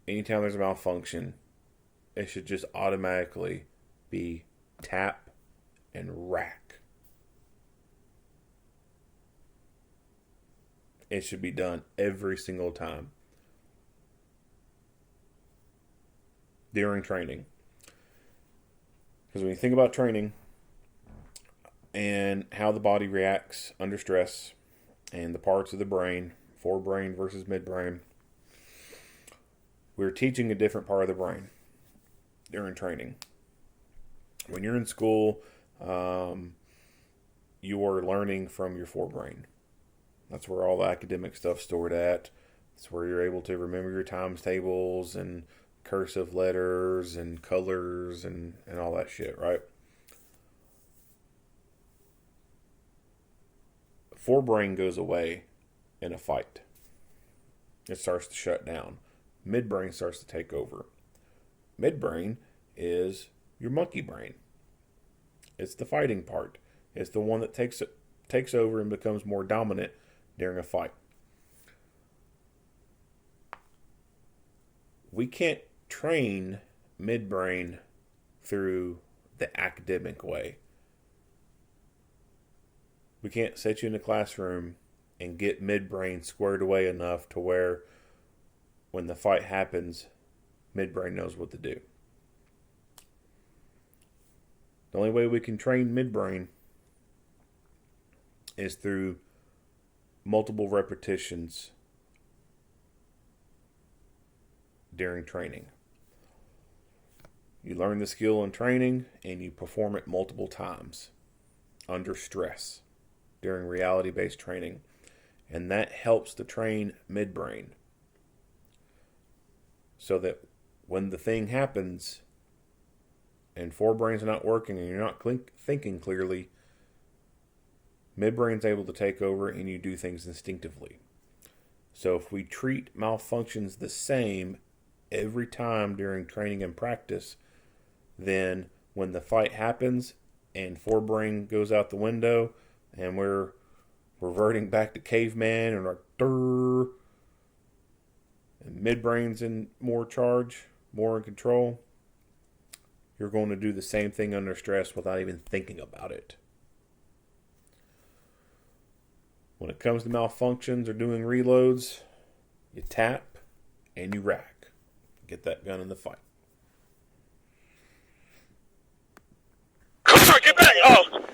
Anytime there's a malfunction, it should just automatically be tap and rack. It should be done every single time during training. Because when you think about training and how the body reacts under stress and the parts of the brain, forebrain versus midbrain, we're teaching a different part of the brain during training. When you're in school, you are learning from your forebrain. That's where all the academic stuff's stored at. It's where you're able to remember your times tables and cursive letters and colors and all that shit, right? Forebrain goes away in a fight. It starts to shut down. Midbrain starts to take over. Midbrain is your monkey brain. It's the fighting part. It's the one that takes over and becomes more dominant during a fight. We can't train midbrain through the academic way. We can't set you in a classroom and get midbrain squared away enough to where when the fight happens, midbrain knows what to do. The only way we can train midbrain is through multiple repetitions during training. You learn the skill in training and you perform it multiple times under stress during reality-based training. And that helps to train midbrain so that when the thing happens and forebrain's not working and you're not thinking clearly, midbrain's able to take over and you do things instinctively. So if we treat malfunctions the same every time during training and practice, then when the fight happens and forebrain goes out the window and we're reverting back to caveman and like durr, and midbrain's in more charge, more in control, you're going to do the same thing under stress without even thinking about it. When it comes to malfunctions or doing reloads, you tap and you rack. Get that gun in the fight. Come on, get back! Oh!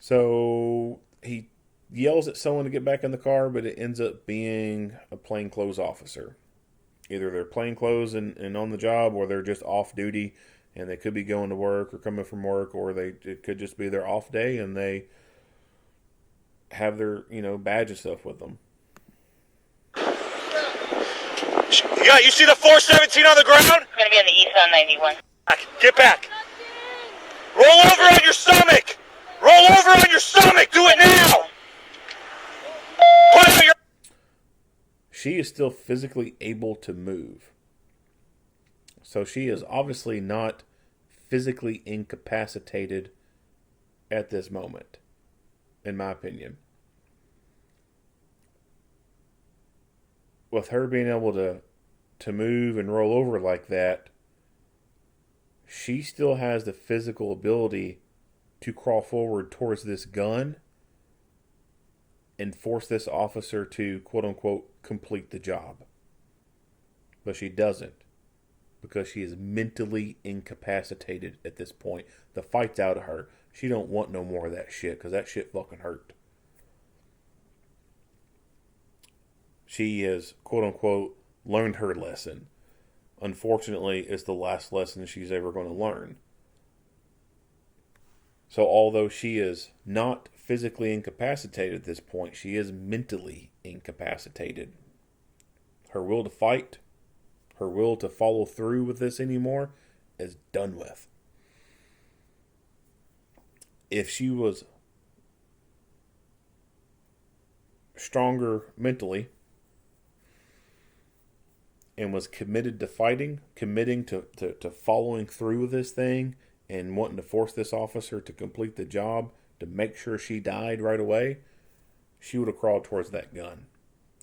So he yells at someone to get back in the car, but it ends up being a plainclothes officer. Either they're plainclothes and on the job, or they're just off duty and they could be going to work or coming from work, or it could just be their off day and they have their badge and stuff with them. Yeah, you see the 417 on the ground? It's going to be on the east on 91. Get back. Roll over on your stomach. Roll over on your stomach. Do it now. Put it on your... She is still physically able to move. So she is obviously not physically incapacitated at this moment, in my opinion. With her being able to move and roll over like that, she still has the physical ability to crawl forward towards this gun and force this officer to, quote unquote, complete the job. But she doesn't, because she is mentally incapacitated at this point. The fight's out of her. She don't want no more of that shit, because that shit fucking hurt. She has, quote unquote, learned her lesson. Unfortunately, it's the last lesson she's ever going to learn. So although she is not physically incapacitated at this point, she is mentally incapacitated. Her will to fight, her will to follow through with this anymore is done with. If she was stronger mentally and was committed to fighting, committing to following through with this thing and wanting to force this officer to complete the job to make sure she died right away, she would have crawled towards that gun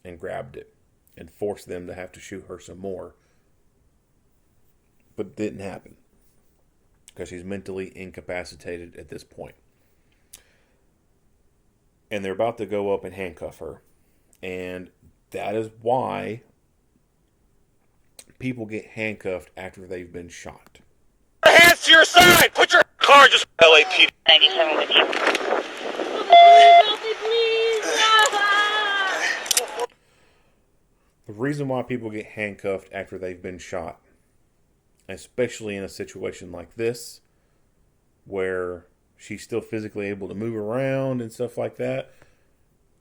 and grabbed it and forced them to have to shoot her some more. But it didn't happen because she's mentally incapacitated at this point. And they're about to go up and handcuff her. And that is why people get handcuffed after they've been shot. Hands to your side. Put your car just LAPD 97 with you. The reason why people get handcuffed after they've been shot, especially in a situation like this, where she's still physically able to move around and stuff like that,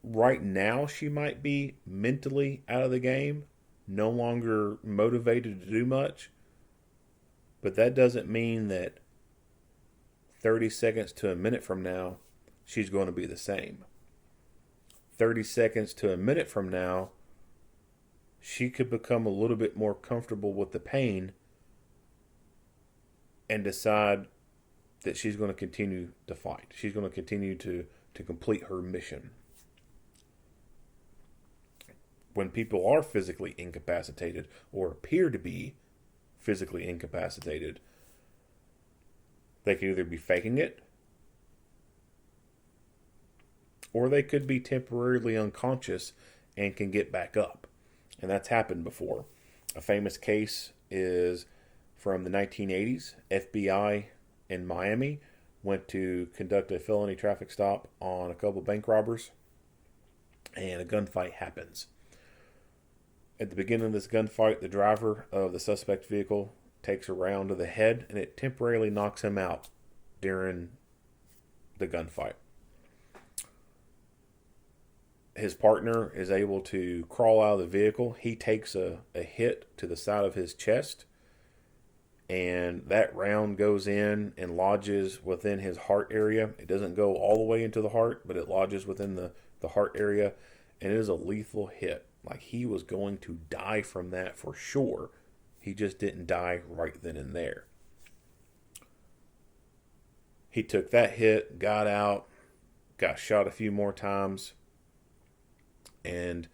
right now she might be mentally out of the game, no longer motivated to do much, but that doesn't mean that 30 seconds to a minute from now she's going to be the same. 30 seconds to a minute from now, she could become a little bit more comfortable with the pain and decide that she's going to continue to fight. She's going to continue to complete her mission. When people are physically incapacitated or appear to be physically incapacitated, they could either be faking it or they could be temporarily unconscious and can get back up. And that's happened before. A famous case is from the 1980s. FBI in Miami went to conduct a felony traffic stop on a couple bank robbers, and a gunfight happens. At the beginning of this gunfight, the driver of the suspect vehicle takes a round to the head, and it temporarily knocks him out during the gunfight. His partner is able to crawl out of the vehicle. He takes a hit to the side of his chest, and that round goes in and lodges within his heart area. It doesn't go all the way into the heart, but it lodges within the heart area, and it is a lethal hit. Like, he was going to die from that for sure. He just didn't die right then and there. He took that hit, got out, got shot a few more times, and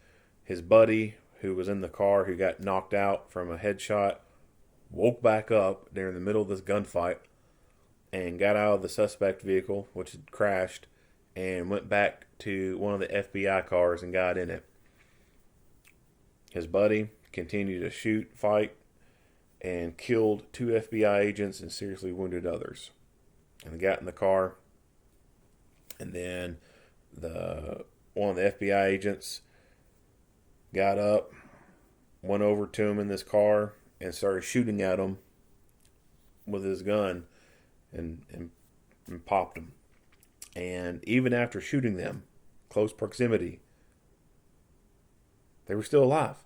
his buddy, who was in the car, who got knocked out from a headshot, woke back up during the middle of this gunfight and got out of the suspect vehicle, which had crashed, and went back to one of the FBI cars and got in it. His buddy continued to shoot, fight, and killed 2 FBI agents and seriously wounded others. And they got in the car, and then one of the FBI agents got up, went over to him in this car, and started shooting at him with his gun and popped him. And even after shooting them, close proximity, they were still alive.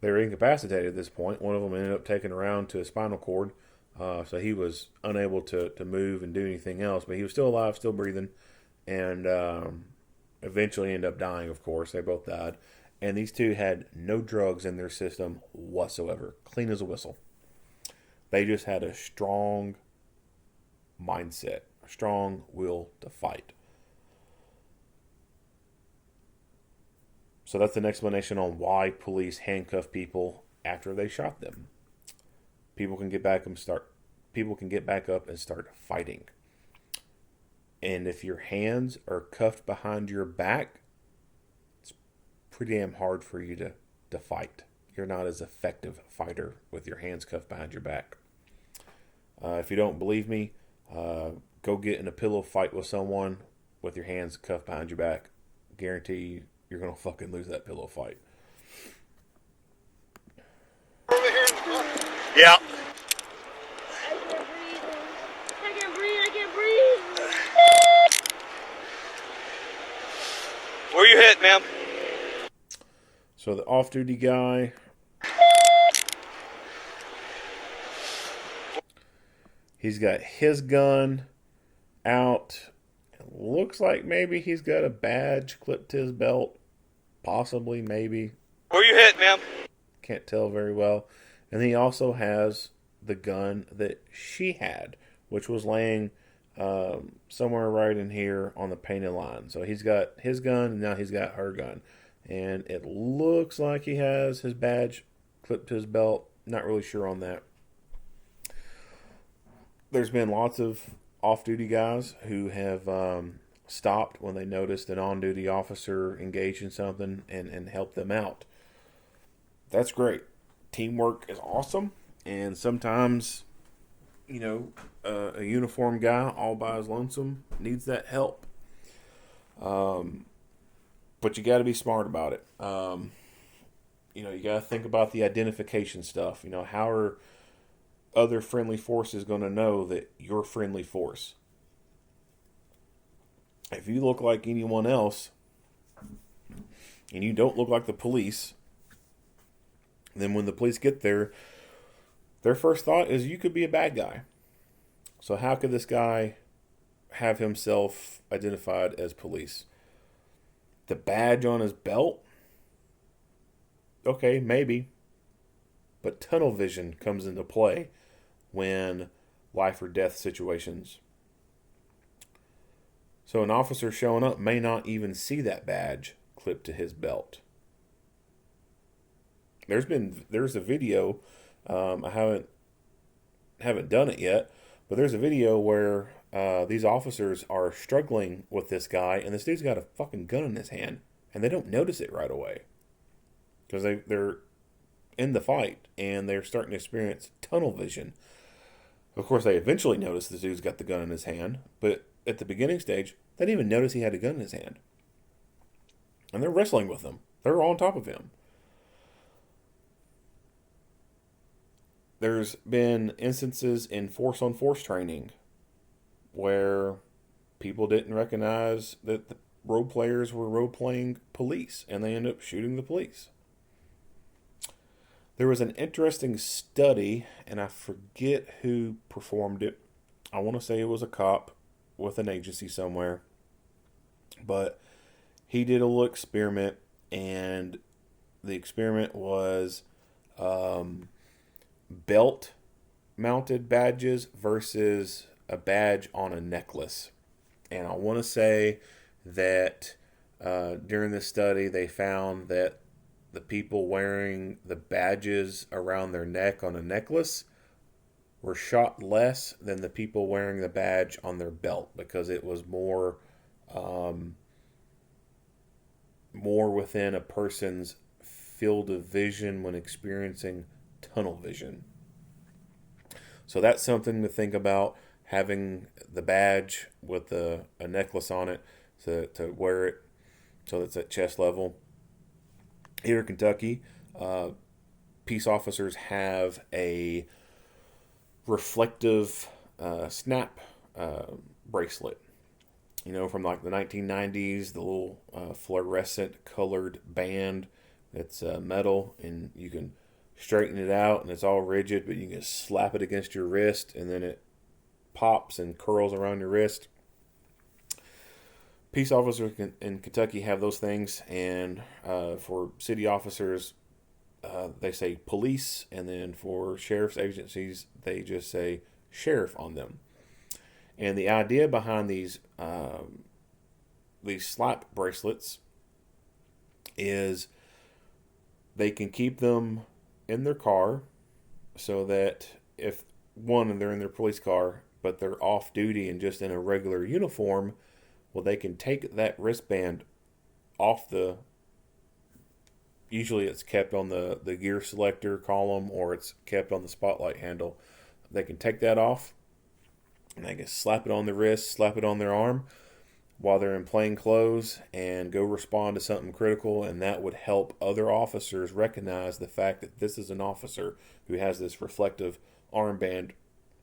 They were incapacitated at this point. One of them ended up taking around to a spinal cord. So he was unable to move and do anything else, but he was still alive, still breathing, and eventually ended up dying, of course. They both died. And these two had no drugs in their system whatsoever, clean as a whistle. They just had a strong mindset, a strong will to fight. So that's an explanation on why police handcuff people after they shot them. People can get back up and start fighting. And if your hands are cuffed behind your back, it's pretty damn hard for you to fight. You're not as effective fighter with your hands cuffed behind your back. If you don't believe me, go get in a pillow fight with someone with your hands cuffed behind your back. Guarantee you're going to fucking lose that pillow fight. Yeah. I can't breathe. Where you hit, ma'am? So the off-duty guy, he's got his gun out. It looks like maybe he's got a badge clipped to his belt. Possibly, maybe. Where you hit, ma'am? Can't tell very well. And he also has the gun that she had, which was laying somewhere right in here on the painted line. So he's got his gun, and now he's got her gun. And it looks like he has his badge clipped to his belt. Not really sure on that. There's been lots of off-duty guys who have stopped when they noticed an on-duty officer engaged in something and helped them out. That's great. Teamwork is awesome. And sometimes, a uniformed guy all by his lonesome needs that help. But you got to be smart about it. You got to think about the identification stuff. How are other friendly forces going to know that you're friendly force? If you look like anyone else and you don't look like the police, then when the police get there, their first thought is you could be a bad guy. So how could this guy have himself identified as police? The badge on his belt? Okay, maybe. But tunnel vision comes into play when life or death situations. So an officer showing up may not even see that badge clipped to his belt. There's a video, I haven't done it yet, but there's a video where these officers are struggling with this guy, and this dude's got a fucking gun in his hand, and they don't notice it right away because they're in the fight and they're starting to experience tunnel vision. Of course, they eventually notice this dude's got the gun in his hand, but at the beginning stage, they didn't even notice he had a gun in his hand. And they're wrestling with him. They're on top of him. There's been instances in force-on-force training where people didn't recognize that the role players were role-playing police, and they ended up shooting the police. There was an interesting study, and I forget who performed it. I want to say it was a cop with an agency somewhere. But he did a little experiment, and the experiment was belt-mounted badges versus a badge on a necklace. And I want to say that during this study, they found that the people wearing the badges around their neck on a necklace were shot less than the people wearing the badge on their belt, because it was more within a person's field of vision when experiencing tunnel vision. So that's something to think about, having the badge with a necklace on it to wear it so that's at chest level. Here in Kentucky, peace officers have a reflective snap bracelet. From like the 1990s, the little fluorescent colored band that's metal, and you can straighten it out and it's all rigid, but you can slap it against your wrist and then it pops and curls around your wrist. Peace officers in Kentucky have those things, and for city officers, they say police, and then for sheriff's agencies, they just say sheriff on them. And the idea behind these slap bracelets is they can keep them in their car, so that if they're in their police car, but they're off duty and just in a regular uniform, well, they can take that wristband off usually it's kept on the gear selector column, or it's kept on the spotlight handle. They can take that off and they can slap it on the wrist, slap it on their arm while they're in plain clothes and go respond to something critical, and that would help other officers recognize the fact that this is an officer who has this reflective armband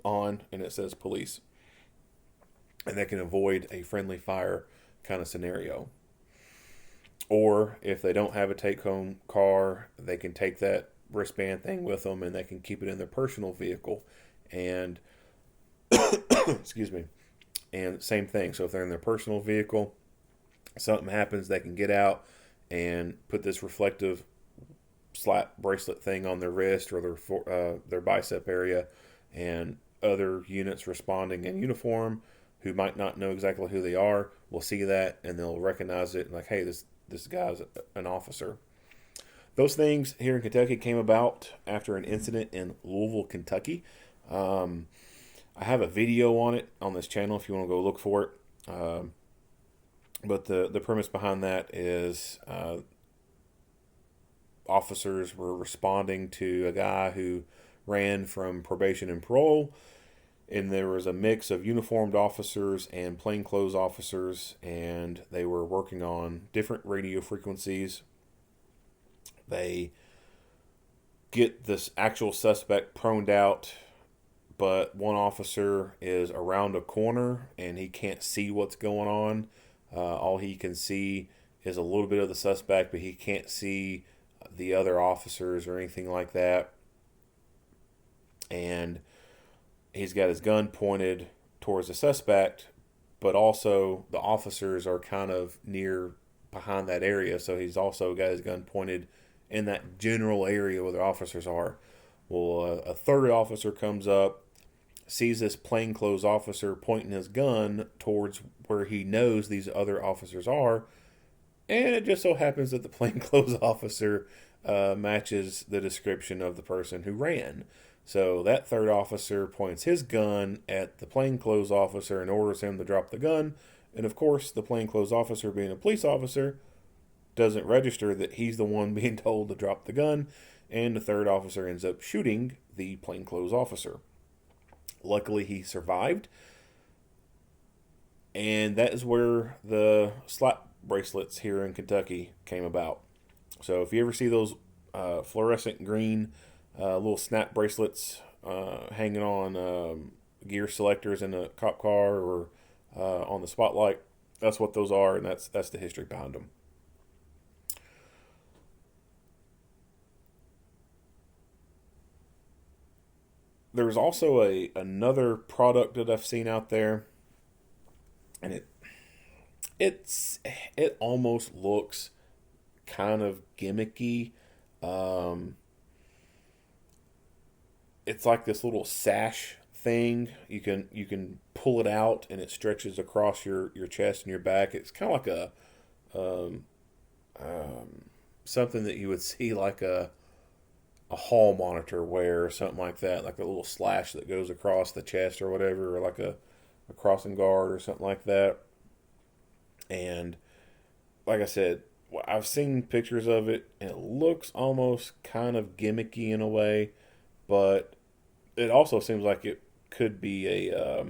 on and it says police. And they can avoid a friendly fire kind of scenario. Or if they don't have a take-home car, they can take that wristband thing with them and they can keep it in their personal vehicle. And, excuse me, and same thing. So if they're in their personal vehicle, something happens, they can get out and put this reflective slap bracelet thing on their wrist or their bicep area, and other units responding in uniform who might not know exactly who they are will see that and they'll recognize it, like, hey, this guy's an officer. Those things here in Kentucky came about after an incident in Louisville, Kentucky. I have a video on it on this channel if you want to go look for it. But the premise behind that is officers were responding to a guy who ran from probation and parole, and there was a mix of uniformed officers and plainclothes officers, and they were working on different radio frequencies. They get this actual suspect proned out, but one officer is around a corner and he can't see what's going on. All he can see is a little bit of the suspect, but he can't see the other officers or anything like that. And he's got his gun pointed towards the suspect, but also the officers are kind of near behind that area, so he's also got his gun pointed in that general area where the officers are. Well, a third officer comes up, sees this plainclothes officer pointing his gun towards where he knows these other officers are, and it just so happens that the plainclothes officer matches the description of the person who ran. So that third officer points his gun at the plainclothes officer and orders him to drop the gun. And of course, the plainclothes officer, being a police officer, doesn't register that he's the one being told to drop the gun. And the third officer ends up shooting the plainclothes officer. Luckily, he survived. And that is where the slap bracelets here in Kentucky came about. So if you ever see those fluorescent green little snap bracelets hanging on gear selectors in a cop car or on the spotlight, that's what those are, and that's the history behind them. There's also another product that I've seen out there, and it almost looks kind of gimmicky. It's like this little sash thing. You can pull it out and it stretches across your chest and your back. It's kind of like something that you would see like a hall monitor wear or something like that, like a little slash that goes across the chest or whatever, or like a crossing guard or something like that. And like I said, I've seen pictures of it and it looks almost kind of gimmicky in a way, but it also seems like it could be a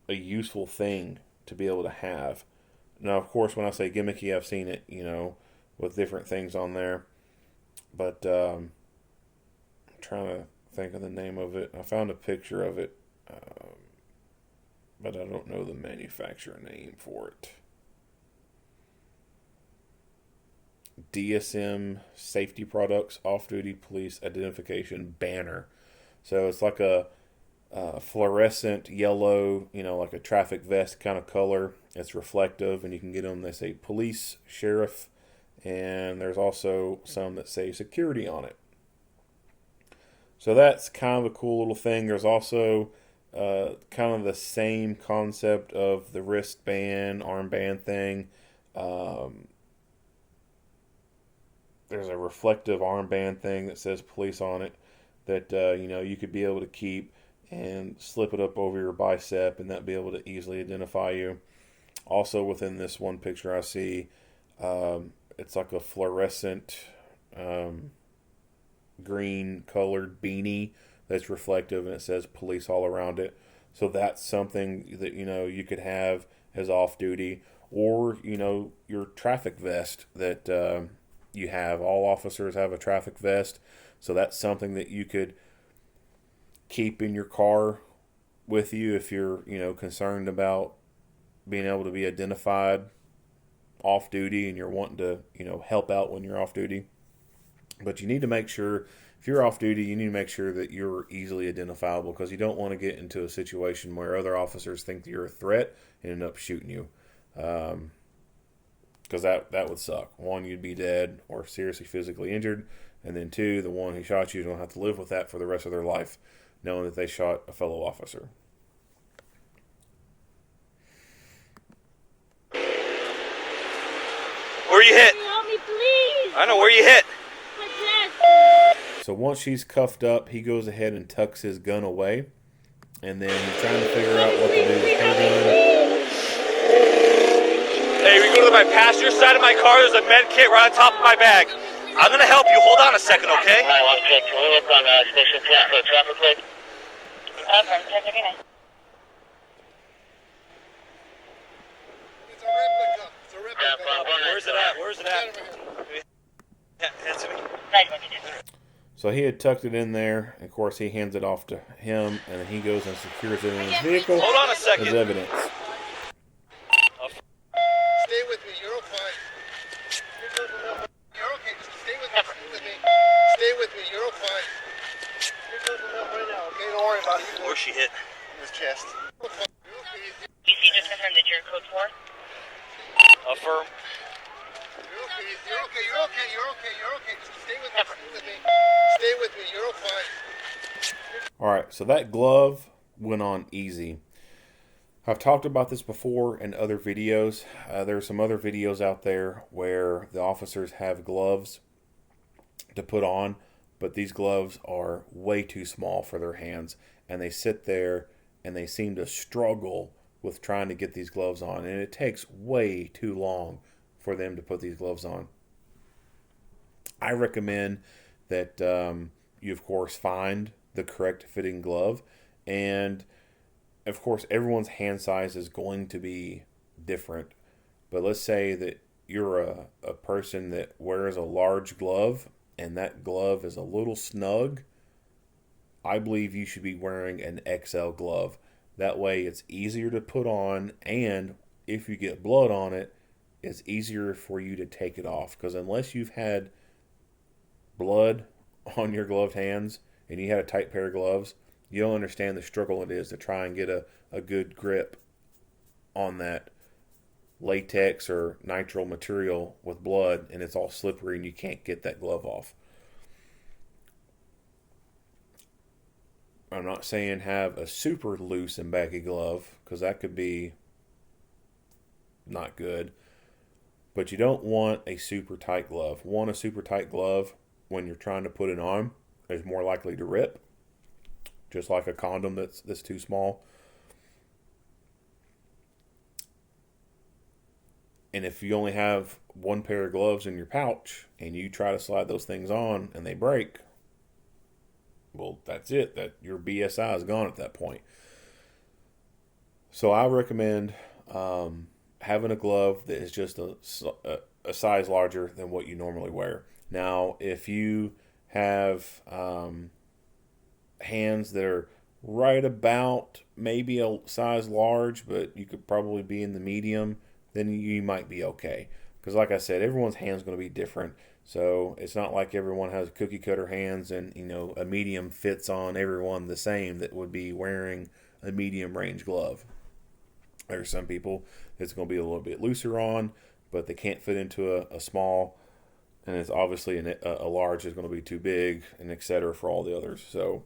useful thing to be able to have. Now, of course, when I say gimmicky, I've seen it, with different things on there. But I'm trying to think of the name of it. I found a picture of it, but I don't know the manufacturer name for it. DSM Safety Products Off-Duty Police Identification Banner. So it's like a fluorescent yellow, like a traffic vest kind of color. It's reflective, and you can get them. They say police, sheriff, and there's also some that say security on it. So that's kind of a cool little thing. There's also kind of the same concept of the wristband, armband thing. There's a reflective armband thing that says police on it that you could be able to keep and slip it up over your bicep, and that be able to easily identify you. Also within this one picture I see, it's like a fluorescent green colored beanie that's reflective, and it says police all around it. So that's something that you could have as off duty, or your traffic vest that you have. All officers have a traffic vest, so that's something that you could keep in your car with you if you're concerned about being able to be identified off duty and you're wanting to help out when you're off duty. But you need to make sure, if you're off duty, you need to make sure that you're easily identifiable, because you don't want to get into a situation where other officers think that you're a threat and end up shooting you. Because that would suck. One, you'd be dead or seriously physically injured. And then two, the one who shot you don't have to live with that for the rest of their life, knowing that they shot a fellow officer. Where you hit? Help me, please. I know where you hit. My chest. So once she's cuffed up, he goes ahead and tucks his gun away. And then he's trying to figure out what to do with her gun. Hey, we go to my passenger side of my car. There's a med kit right on top of my bag. I'm gonna help you. Hold on a second, okay? Can we look on station traffic plate? It's a replica. It's a replica. Where's it at? Where's it at? Hand to me. So he had tucked it in there. And of course, he hands it off to him, and then he goes and secures it in his vehicle Hold on a second. as evidence. Stay with me. You're fine. You're okay. Just stay with me. Stay with me. You're fine. You're close enough right now. Okay, don't worry about it. Where's she hit? In his chest. You're okay. DC just confirmed that you're code 4. Affirm. You're okay. You're okay. You're okay. You're okay. You're okay. Just stay with me. Stay with me. Stay with me. You're fine. All right, so that glove went on easy. I've talked about this before in other videos. There are some other videos out there where the officers have gloves to put on, but these gloves are way too small for their hands, and they sit there and they seem to struggle with trying to get these gloves on, and it takes way too long for them to put these gloves on. I recommend that you, of course, find the correct fitting glove, and of course, everyone's hand size is going to be different. But let's say that you're a person that wears a large glove and that glove is a little snug. I believe you should be wearing an XL glove. That way it's easier to put on, and if you get blood on it, it's easier for you to take it off. Because unless you've had blood on your gloved hands and you had a tight pair of gloves, you don't understand the struggle it is to try and get a good grip on that latex or nitrile material with blood, and it's all slippery and you can't get that glove off. I'm not saying have a super loose and baggy glove, because that could be not good. But you don't want a super tight glove. A super tight glove, when you're trying to put it on, is more likely to rip. Just like a condom that's too small. And if you only have one pair of gloves in your pouch and you try to slide those things on and they break, well, that's it. That your BSI is gone at that point. So I recommend having a glove that is just a size larger than what you normally wear. Now, if you have hands that are right about maybe a size large, but you could probably be in the medium, then you might be okay. Because like I said, everyone's hand's going to be different. So it's not like everyone has cookie cutter hands and, a medium fits on everyone the same that would be wearing a medium range glove. There's some people it's going to be a little bit looser on, but they can't fit into a small, and it's obviously a large is going to be too big, and etc. for all the others. So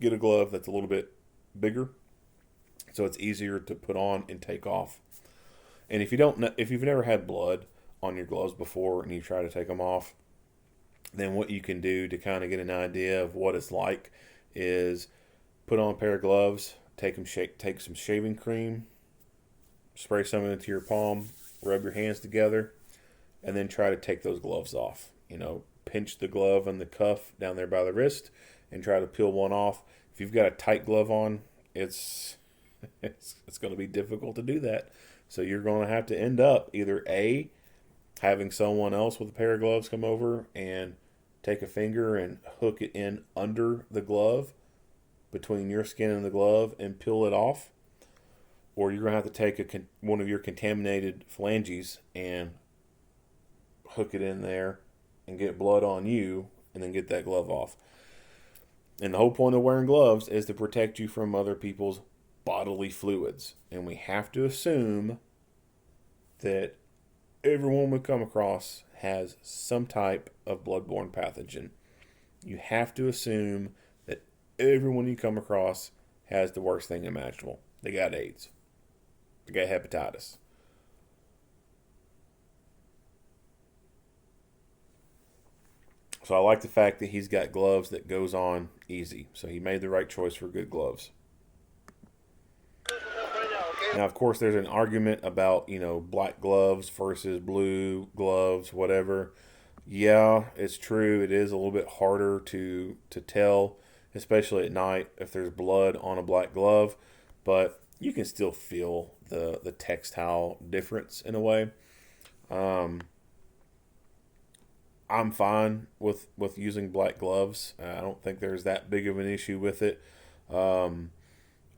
get a glove that's a little bit bigger, so it's easier to put on and take off. And if you've never had blood on your gloves before and you try to take them off, then what you can do to kind of get an idea of what it's like is put on a pair of gloves, take some shaving cream, spray some into your palm, rub your hands together, and then try to take those gloves off. Pinch the glove and the cuff down there by the wrist and try to peel one off. If you've got a tight glove on, it's going to be difficult to do that. So you're going to have to end up either A, having someone else with a pair of gloves come over and take a finger and hook it in under the glove, between your skin and the glove, and peel it off. Or you're going to have to take one of your contaminated phalanges and hook it in there and get blood on you and then get that glove off. And the whole point of wearing gloves is to protect you from other people's bodily fluids. And we have to assume that everyone we come across has some type of bloodborne pathogen. You have to assume that everyone you come across has the worst thing imaginable. They got AIDS. They got hepatitis. So I like the fact that he's got gloves that goes on easy. So he made the right choice for good gloves. Now, of course, there's an argument about, black gloves versus blue gloves, whatever. Yeah, it's true. It is a little bit harder to tell, especially at night, if there's blood on a black glove. But you can still feel the textile difference in a way. I'm fine with using black gloves. I don't think there's that big of an issue with it.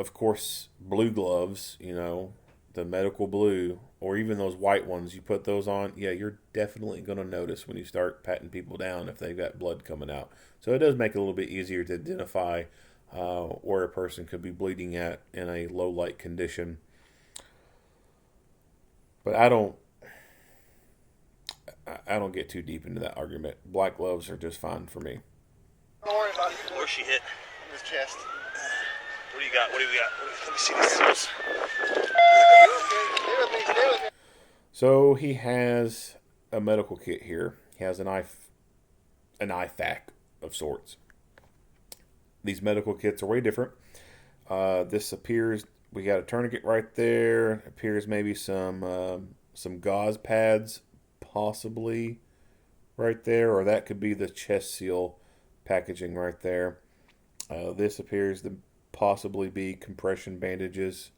Of course, blue gloves, the medical blue, or even those white ones, you put those on, yeah, you're definitely going to notice when you start patting people down if they've got blood coming out. So it does make it a little bit easier to identify where a person could be bleeding at in a low light condition. But I don't get too deep into that argument. Black gloves are just fine for me. Don't worry about it. Where's she hit? In his chest. What do you got? Let me see these seals. Stay with me. So he has a medical kit here. He has an IFAC of sorts. These medical kits are way different. This appears, we got a tourniquet right there. Appears maybe some gauze pads possibly right there, or that could be the chest seal packaging right there. This appears to possibly be compression bandages.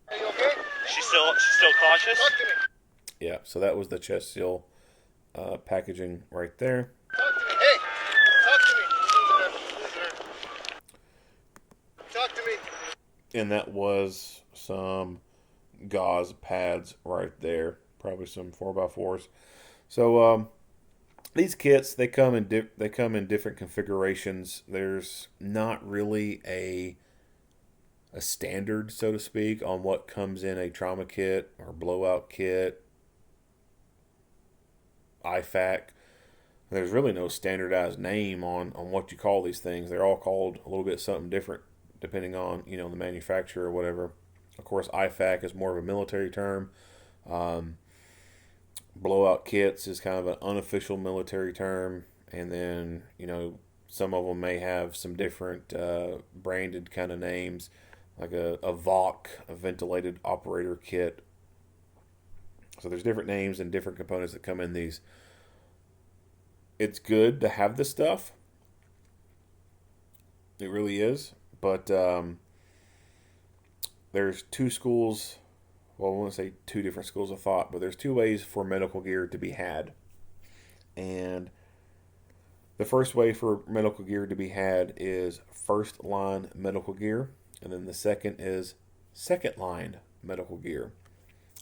Are you okay? She's still cautious? Talk to me. Yeah, so that was the chest seal packaging right there. Talk to me. Hey, talk to me. Loser. Talk to me. And that was some gauze pads right there. Probably some 4x4s. So these kits, they come in different configurations. There's not really a standard, so to speak, on what comes in a trauma kit or blowout kit, IFAC. There's really no standardized name on what you call these things. They're all called a little bit something different depending on the manufacturer or whatever. Of course, IFAC is more of a military term. Blowout kits is kind of an unofficial military term, and then some of them may have some different branded kind of names, like a VOC, a ventilated operator kit. So there's different names and different components that come in these. It's good to have this stuff. It really is, but there's two schools. Well, I want to say two different schools of thought, but there's two ways for medical gear to be had. And the first way for medical gear to be had is first line medical gear. And then the second is second line medical gear.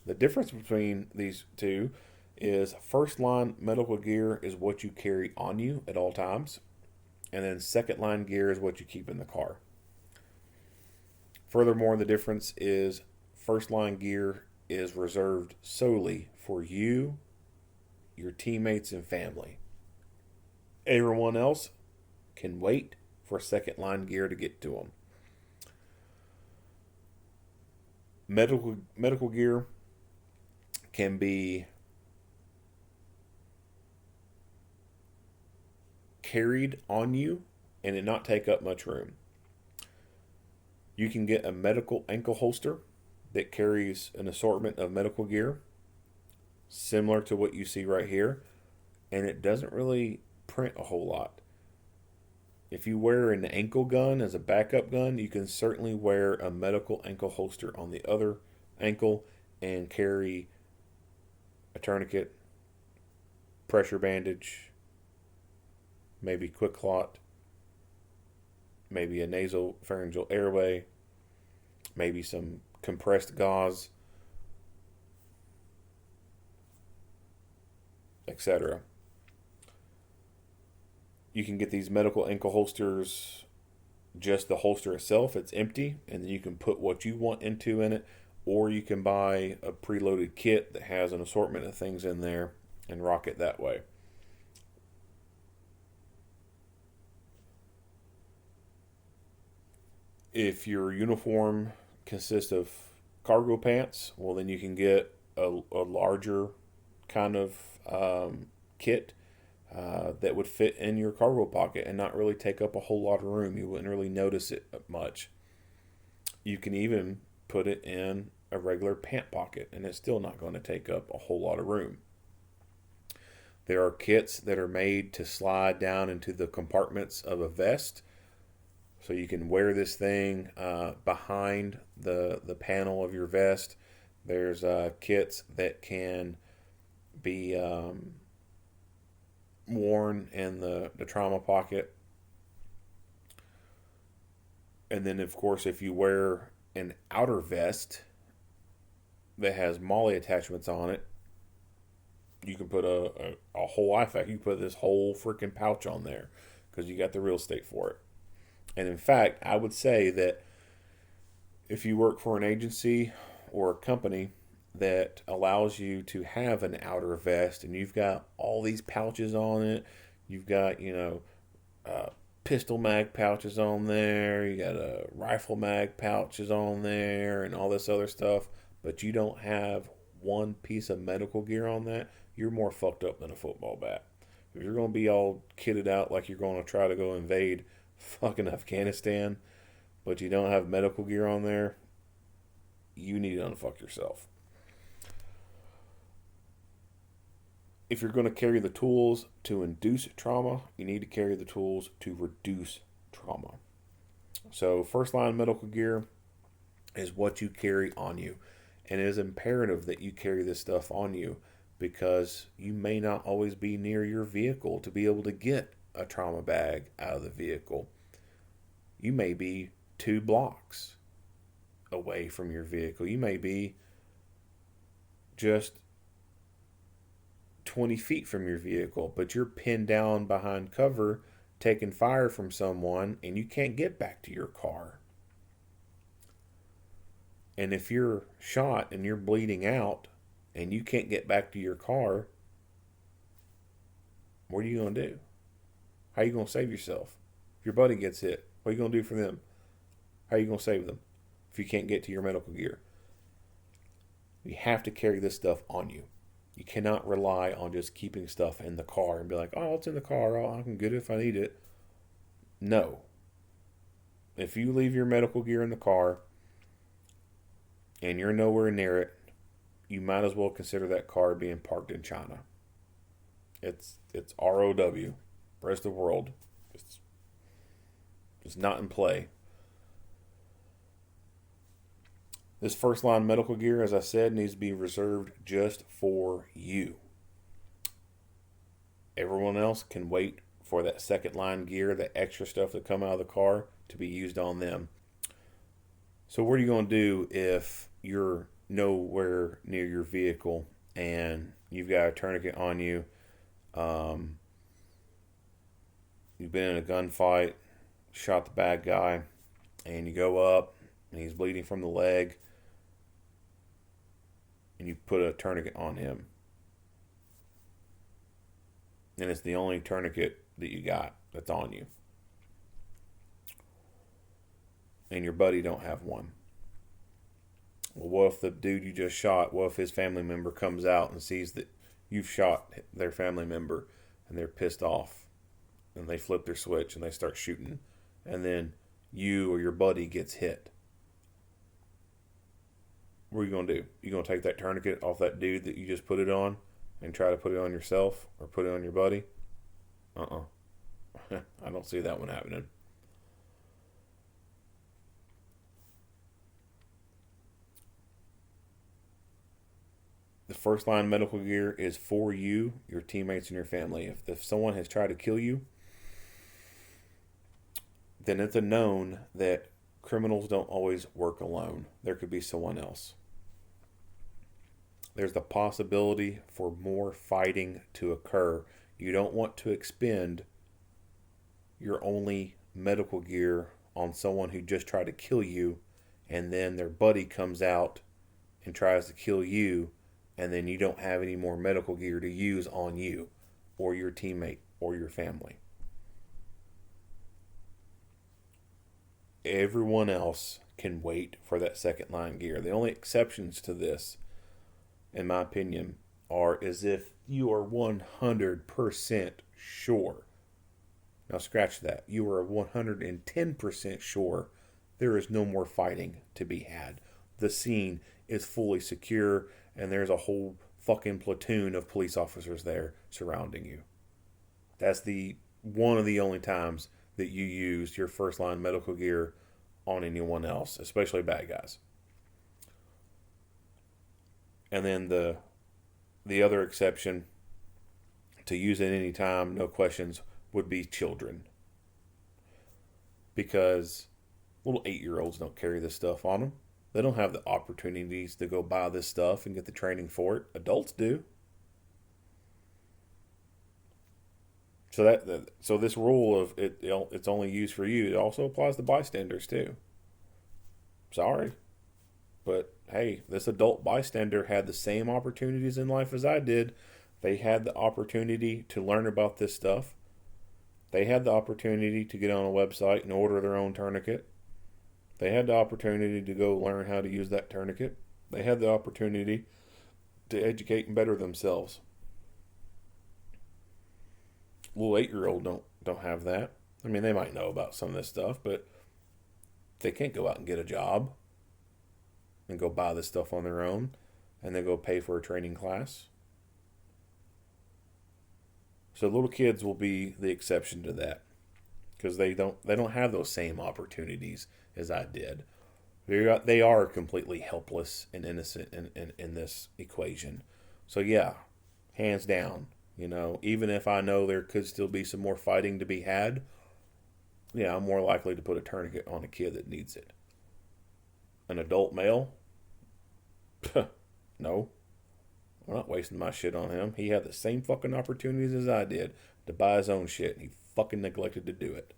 The difference between these two is first line medical gear is what you carry on you at all times, and then second line gear is what you keep in the car. Furthermore, the difference is first line gear is reserved solely for you, your teammates, and family. Everyone else can wait for second line gear to get to them. Medical gear can be carried on you and it not take up much room. You can get a medical ankle holster that carries an assortment of medical gear similar to what you see right here, and it doesn't really print a whole lot. If you wear an ankle gun as a backup gun, you can certainly wear a medical ankle holster on the other ankle and carry a tourniquet, pressure bandage, maybe quick clot, maybe a nasal pharyngeal airway, maybe some compressed gauze, etc. You can get these medical ankle holsters, just the holster itself, it's empty, and then you can put what you want into in it, or you can buy a preloaded kit that has an assortment of things in there and rock it that way. If your uniform consists of cargo pants, well, then you can get a larger kind of kit that would fit in your cargo pocket and not really take up a whole lot of room. You wouldn't really notice it much. You can even put it in a regular pant pocket and it's still not going to take up a whole lot of room. There are kits that are made to slide down into the compartments of a vest, so you can wear this thing behind the panel of your vest. There's kits that can be worn in the trauma pocket. And then, of course, if you wear an outer vest that has MOLLE attachments on it, you can put a whole IFAC. You can put this whole freaking pouch on there because you got the real estate for it. And in fact, I would say that if you work for an agency or a company that allows you to have an outer vest and you've got all these pouches on it, you've got, pistol mag pouches on there, you got a rifle mag pouches on there and all this other stuff, but you don't have one piece of medical gear on that, you're more fucked up than a football bat. If you're going to be all kitted out like you're going to try to go invade fucking Afghanistan, but you don't have medical gear on there, you need to unfuck yourself. If you're going to carry the tools to induce trauma, you need to carry the tools to reduce trauma. So first line medical gear is what you carry on you. And it is imperative that you carry this stuff on you because you may not always be near your vehicle to be able to get a trauma bag out of the vehicle. You may be 2 blocks away from your vehicle. You may be just 20 feet from your vehicle, but you're pinned down behind cover, taking fire from someone, and you can't get back to your car. And if you're shot and you're bleeding out and you can't get back to your car, what are you going to do? How are you going to save yourself? If your buddy gets hit, what are you going to do for them? How are you going to save them if you can't get to your medical gear? You have to carry this stuff on you. You cannot rely on just keeping stuff in the car and be like, oh, it's in the car. Oh, I can get it if I need it. No. If you leave your medical gear in the car and you're nowhere near it, you might as well consider that car being parked in China. It's ROW, rest of the world. It's not in play. This first line medical gear, as I said, needs to be reserved just for you. Everyone else can wait for that second line gear, that extra stuff that come out of the car, to be used on them. So what are you going to do if you're nowhere near your vehicle and you've got a tourniquet on you, you've been in a gunfight, shot the bad guy, and you go up and he's bleeding from the leg, and you put a tourniquet on him. And it's the only tourniquet that you got that's on you. And your buddy don't have one. Well, what if the dude you just shot, what if his family member comes out and sees that you've shot their family member and they're pissed off and they flip their switch and they start shooting, and then you or your buddy gets hit? What are you going to do? You going to take that tourniquet off that dude that you just put it on and try to put it on yourself or put it on your buddy? I don't see that one happening. The first line medical gear is for you, your teammates, and your family. If someone has tried to kill you, then it's a known that criminals don't always work alone. There could be someone else. There's the possibility for more fighting to occur. You don't want to expend your only medical gear on someone who just tried to kill you, and then their buddy comes out and tries to kill you, and then you don't have any more medical gear to use on you or your teammate or your family. Everyone else can wait for that second line gear. The only exceptions to this, in my opinion, are as if you are 100% sure. Now scratch that. You are 110% sure there is no more fighting to be had. The scene is fully secure and there's a whole fucking platoon of police officers there surrounding you. That's the one of the only times that you use your first line medical gear on anyone else, especially bad guys. And then the other exception to use at any time, no questions, would be children. Because little 8-year-olds don't carry this stuff on them. They don't have the opportunities to go buy this stuff and get the training for it. Adults do. So this rule of it's only used for you, it also applies to bystanders too. Sorry, but hey, this adult bystander had the same opportunities in life as I did. They had the opportunity to learn about this stuff. They had the opportunity to get on a website and order their own tourniquet. They had the opportunity to go learn how to use that tourniquet. They had the opportunity to educate and better themselves. Little 8-year-old don't have that. I mean, they might know about some of this stuff, but they can't go out and get a job and go buy this stuff on their own and then go pay for a training class. So little kids will be the exception to that because they don't have those same opportunities as I did. They are completely helpless and innocent in this equation. So yeah, hands down. You know, even if I know there could still be some more fighting to be had, yeah, I'm more likely to put a tourniquet on a kid that needs it. An adult male? No. I'm not wasting my shit on him. He had the same fucking opportunities as I did to buy his own shit, and he fucking neglected to do it.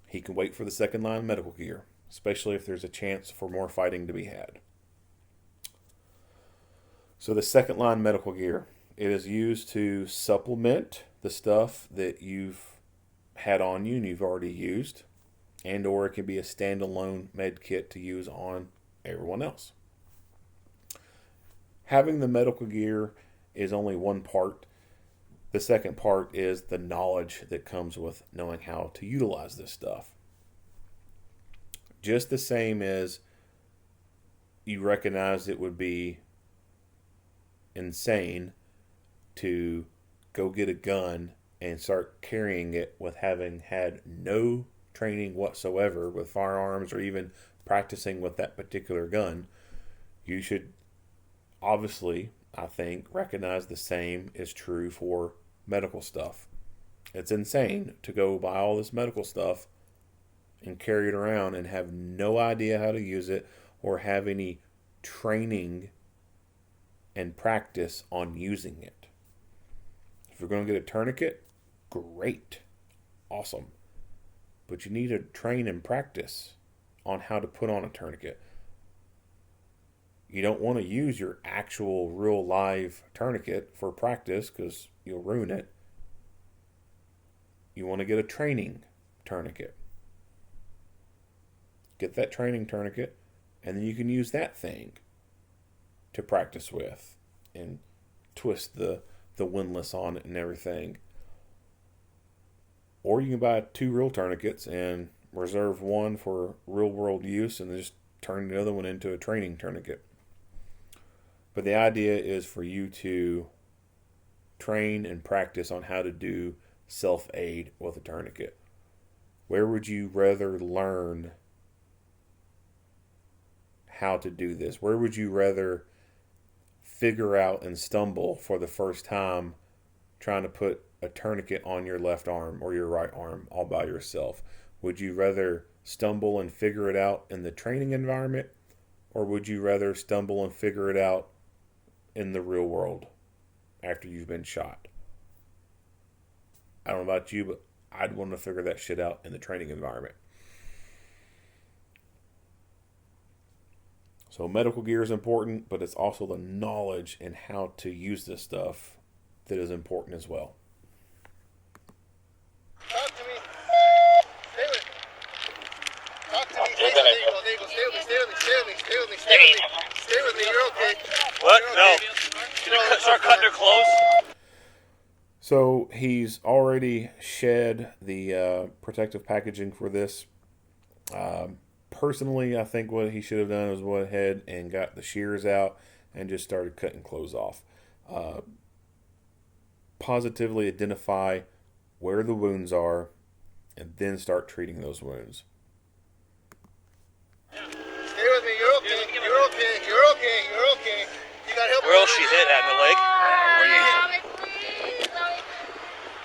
He can wait for the second line medical gear, especially if there's a chance for more fighting to be had. So the second line medical gear, it is used to supplement the stuff that you've had on you and you've already used, and or it can be a standalone med kit to use on everyone else. Having the medical gear is only one part. The second part is the knowledge that comes with knowing how to utilize this stuff. Just the same as you recognize it would be insane to go get a gun and start carrying it with having had no training whatsoever with firearms or even practicing with that particular gun. You should obviously, I think, recognize the same is true for medical stuff. It's insane to go buy all this medical stuff and carry it around and have no idea how to use it or have any training and practice on using it. If you're going to get a tourniquet, great, awesome. But you need to train and practice on how to put on a tourniquet. You don't want to use your actual real live tourniquet for practice because you'll ruin it. You want to get a training tourniquet. Get that training tourniquet, and then you can use that thing to practice with and twist the windlass on it and everything. Or you can buy 2 real tourniquets and reserve one for real world use and just turn the other one into a training tourniquet. But the idea is for you to train and practice on how to do self-aid with a tourniquet. Where would you rather learn how to do this? Where would you rather figure out and stumble for the first time trying to put a tourniquet on your left arm or your right arm all by yourself? Would you rather stumble and figure it out in the training environment, or would you rather stumble and figure it out in the real world after you've been shot? I don't know about you, but I'd want to figure that shit out in the training environment. So medical gear is important, but it's also the knowledge and how to use this stuff that is important as well. Talk to me. Stay with me. Talk to me. There you go. There you go. Stay with me. Stay with me. Stay with me. Stay with me. Stay with me. Stay with me. You're okay. What? You're No. okay. Can you start cutting her clothes? So he's already shed the protective packaging for this. Personally, I think what he should have done was went ahead and got the shears out and just started cutting clothes off. Positively identify where the wounds are and then start treating those wounds. Stay with me. You're okay. You're okay. You're okay. You're okay. You got help. Where else she hit at in the leg? Where you hit?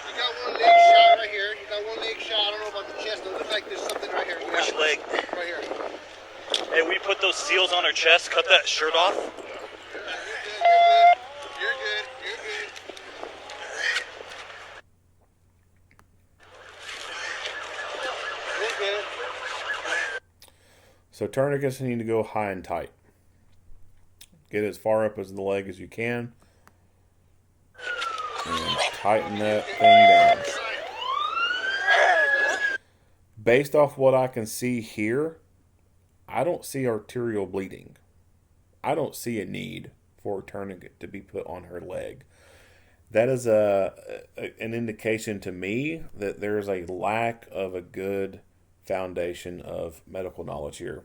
You got one leg shot right here. You got one leg shot. I don't know about the chest. It looks like there's something right here. Which leg? Right here. Hey, we put those seals on her chest. Cut that shirt off. You're good. You're good. You're good. So tourniquets need to go high and tight. Get as far up as the leg as you can. And tighten that thing down. Based off what I can see here, I don't see arterial bleeding. I don't see a need for a tourniquet to be put on her leg. That is an indication to me that there's a lack of a good foundation of medical knowledge here.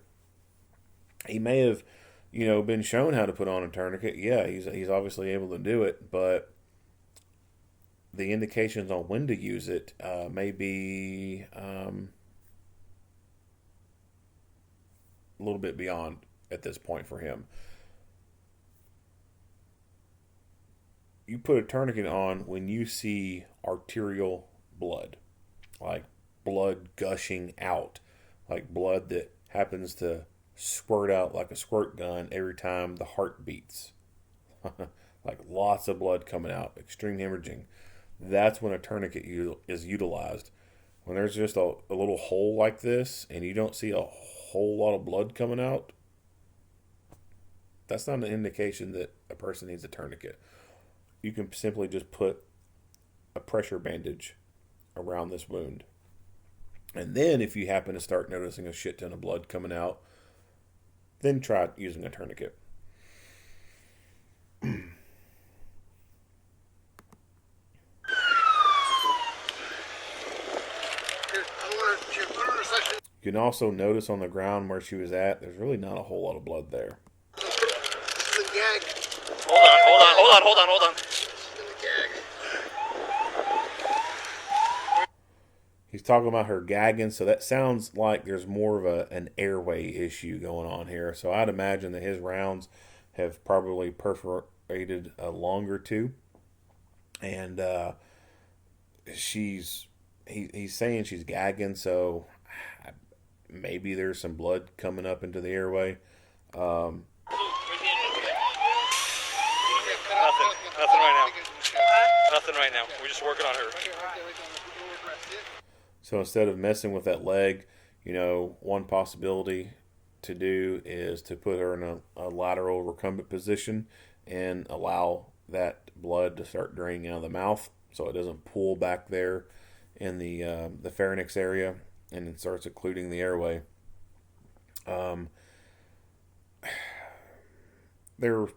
He may have, been shown how to put on a tourniquet. Yeah, he's obviously able to do it, but the indications on when to use it may be a little bit beyond at this point for him. You put a tourniquet on when you see arterial blood, like blood gushing out, like blood that happens to squirt out like a squirt gun every time the heart beats. Like lots of blood coming out, extreme hemorrhaging. That's when a tourniquet is utilized. When there's just a little hole like this and you don't see a whole lot of blood coming out, that's not an indication that a person needs a tourniquet. You can simply just put a pressure bandage around this wound. And then if you happen to start noticing a shit ton of blood coming out, then try using a tourniquet. You can also notice on the ground where she was at, there's really not a whole lot of blood there. Hold on. He's talking about her gagging, so that sounds like there's more of an airway issue going on here. So I'd imagine that his rounds have probably perforated a lung or two. And he's saying she's gagging, so maybe there's some blood coming up into the airway. Nothing right now. Nothing right now. We're just working on her. So instead of messing with that leg, one possibility to do is to put her in a lateral recumbent position and allow that blood to start draining out of the mouth, so it doesn't pool back there in the pharynx area and it starts occluding the airway. There's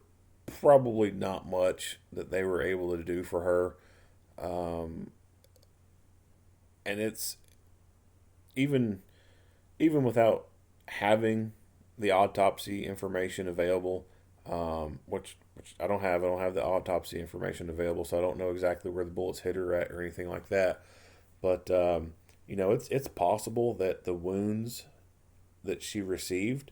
probably not much that they were able to do for her, and it's even without having the autopsy information available, which I don't have. I don't have the autopsy information available, so I don't know exactly where the bullets hit her at or anything like that. But it's possible that the wounds that she received,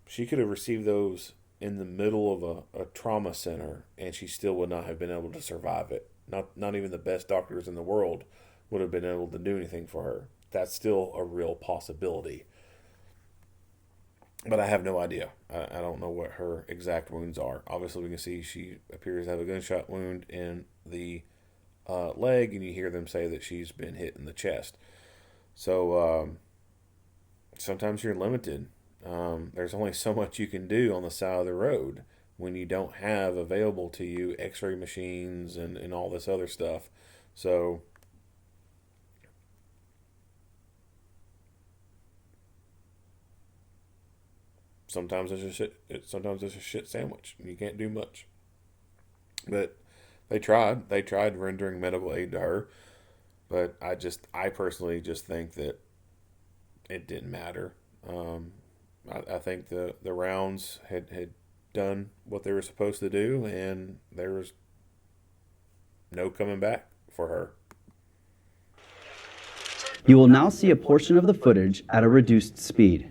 she could have received those in the middle of a trauma center, and she still would not have been able to survive it. Not even the best doctors in the world would have been able to do anything for her. That's still a real possibility. But I have no idea. I don't know what her exact wounds are. Obviously, we can see she appears to have a gunshot wound in the leg, and you hear them say that she's been hit in the chest. So sometimes you're limited. There's only so much you can do on the side of the road when you don't have available to you x-ray machines and all this other stuff. So sometimes it's a shit sandwich. You can't do much. But they tried rendering medical aid to her, but I personally just think that it didn't matter. I think the rounds had done what they were supposed to do, and there was no coming back for her. You will now see a portion of the footage at a reduced speed.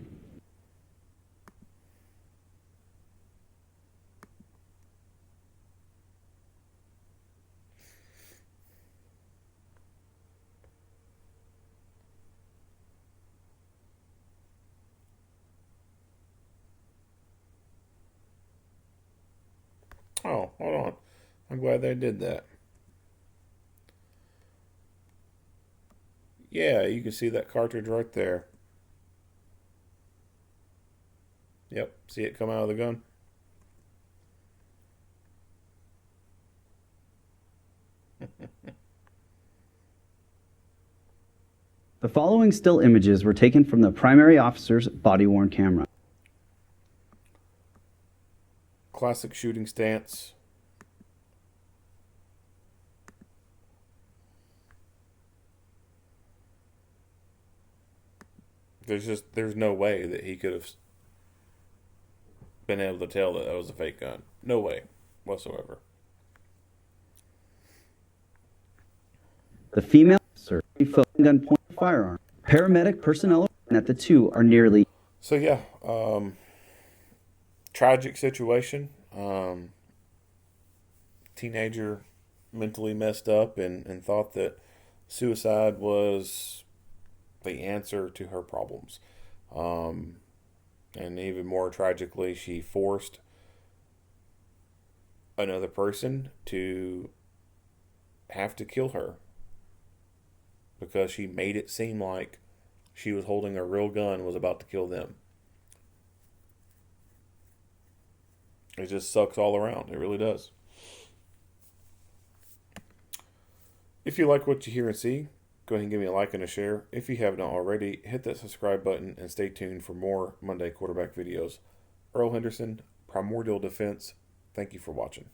Oh, hold on. I'm glad they did that. Yeah, you can see that cartridge right there. Yep, see it come out of the gun? The following still images were taken from the primary officer's body-worn camera. Classic shooting stance. There's no way that he could have been able to tell that was a fake gun. No way whatsoever. The female officer gun point firearm. Paramedic personnel at the two are nearly. So yeah, tragic situation. Teenager mentally messed up and thought that suicide was the answer to her problems. And even more tragically, she forced another person to have to kill her because she made it seem like she was holding a real gun and was about to kill them. It just sucks all around. It really does. If you like what you hear and see, go ahead and give me a like and a share. If you have not already, hit that subscribe button and stay tuned for more Monday quarterback videos. Earl Henderson, Primordial Defense. Thank you for watching.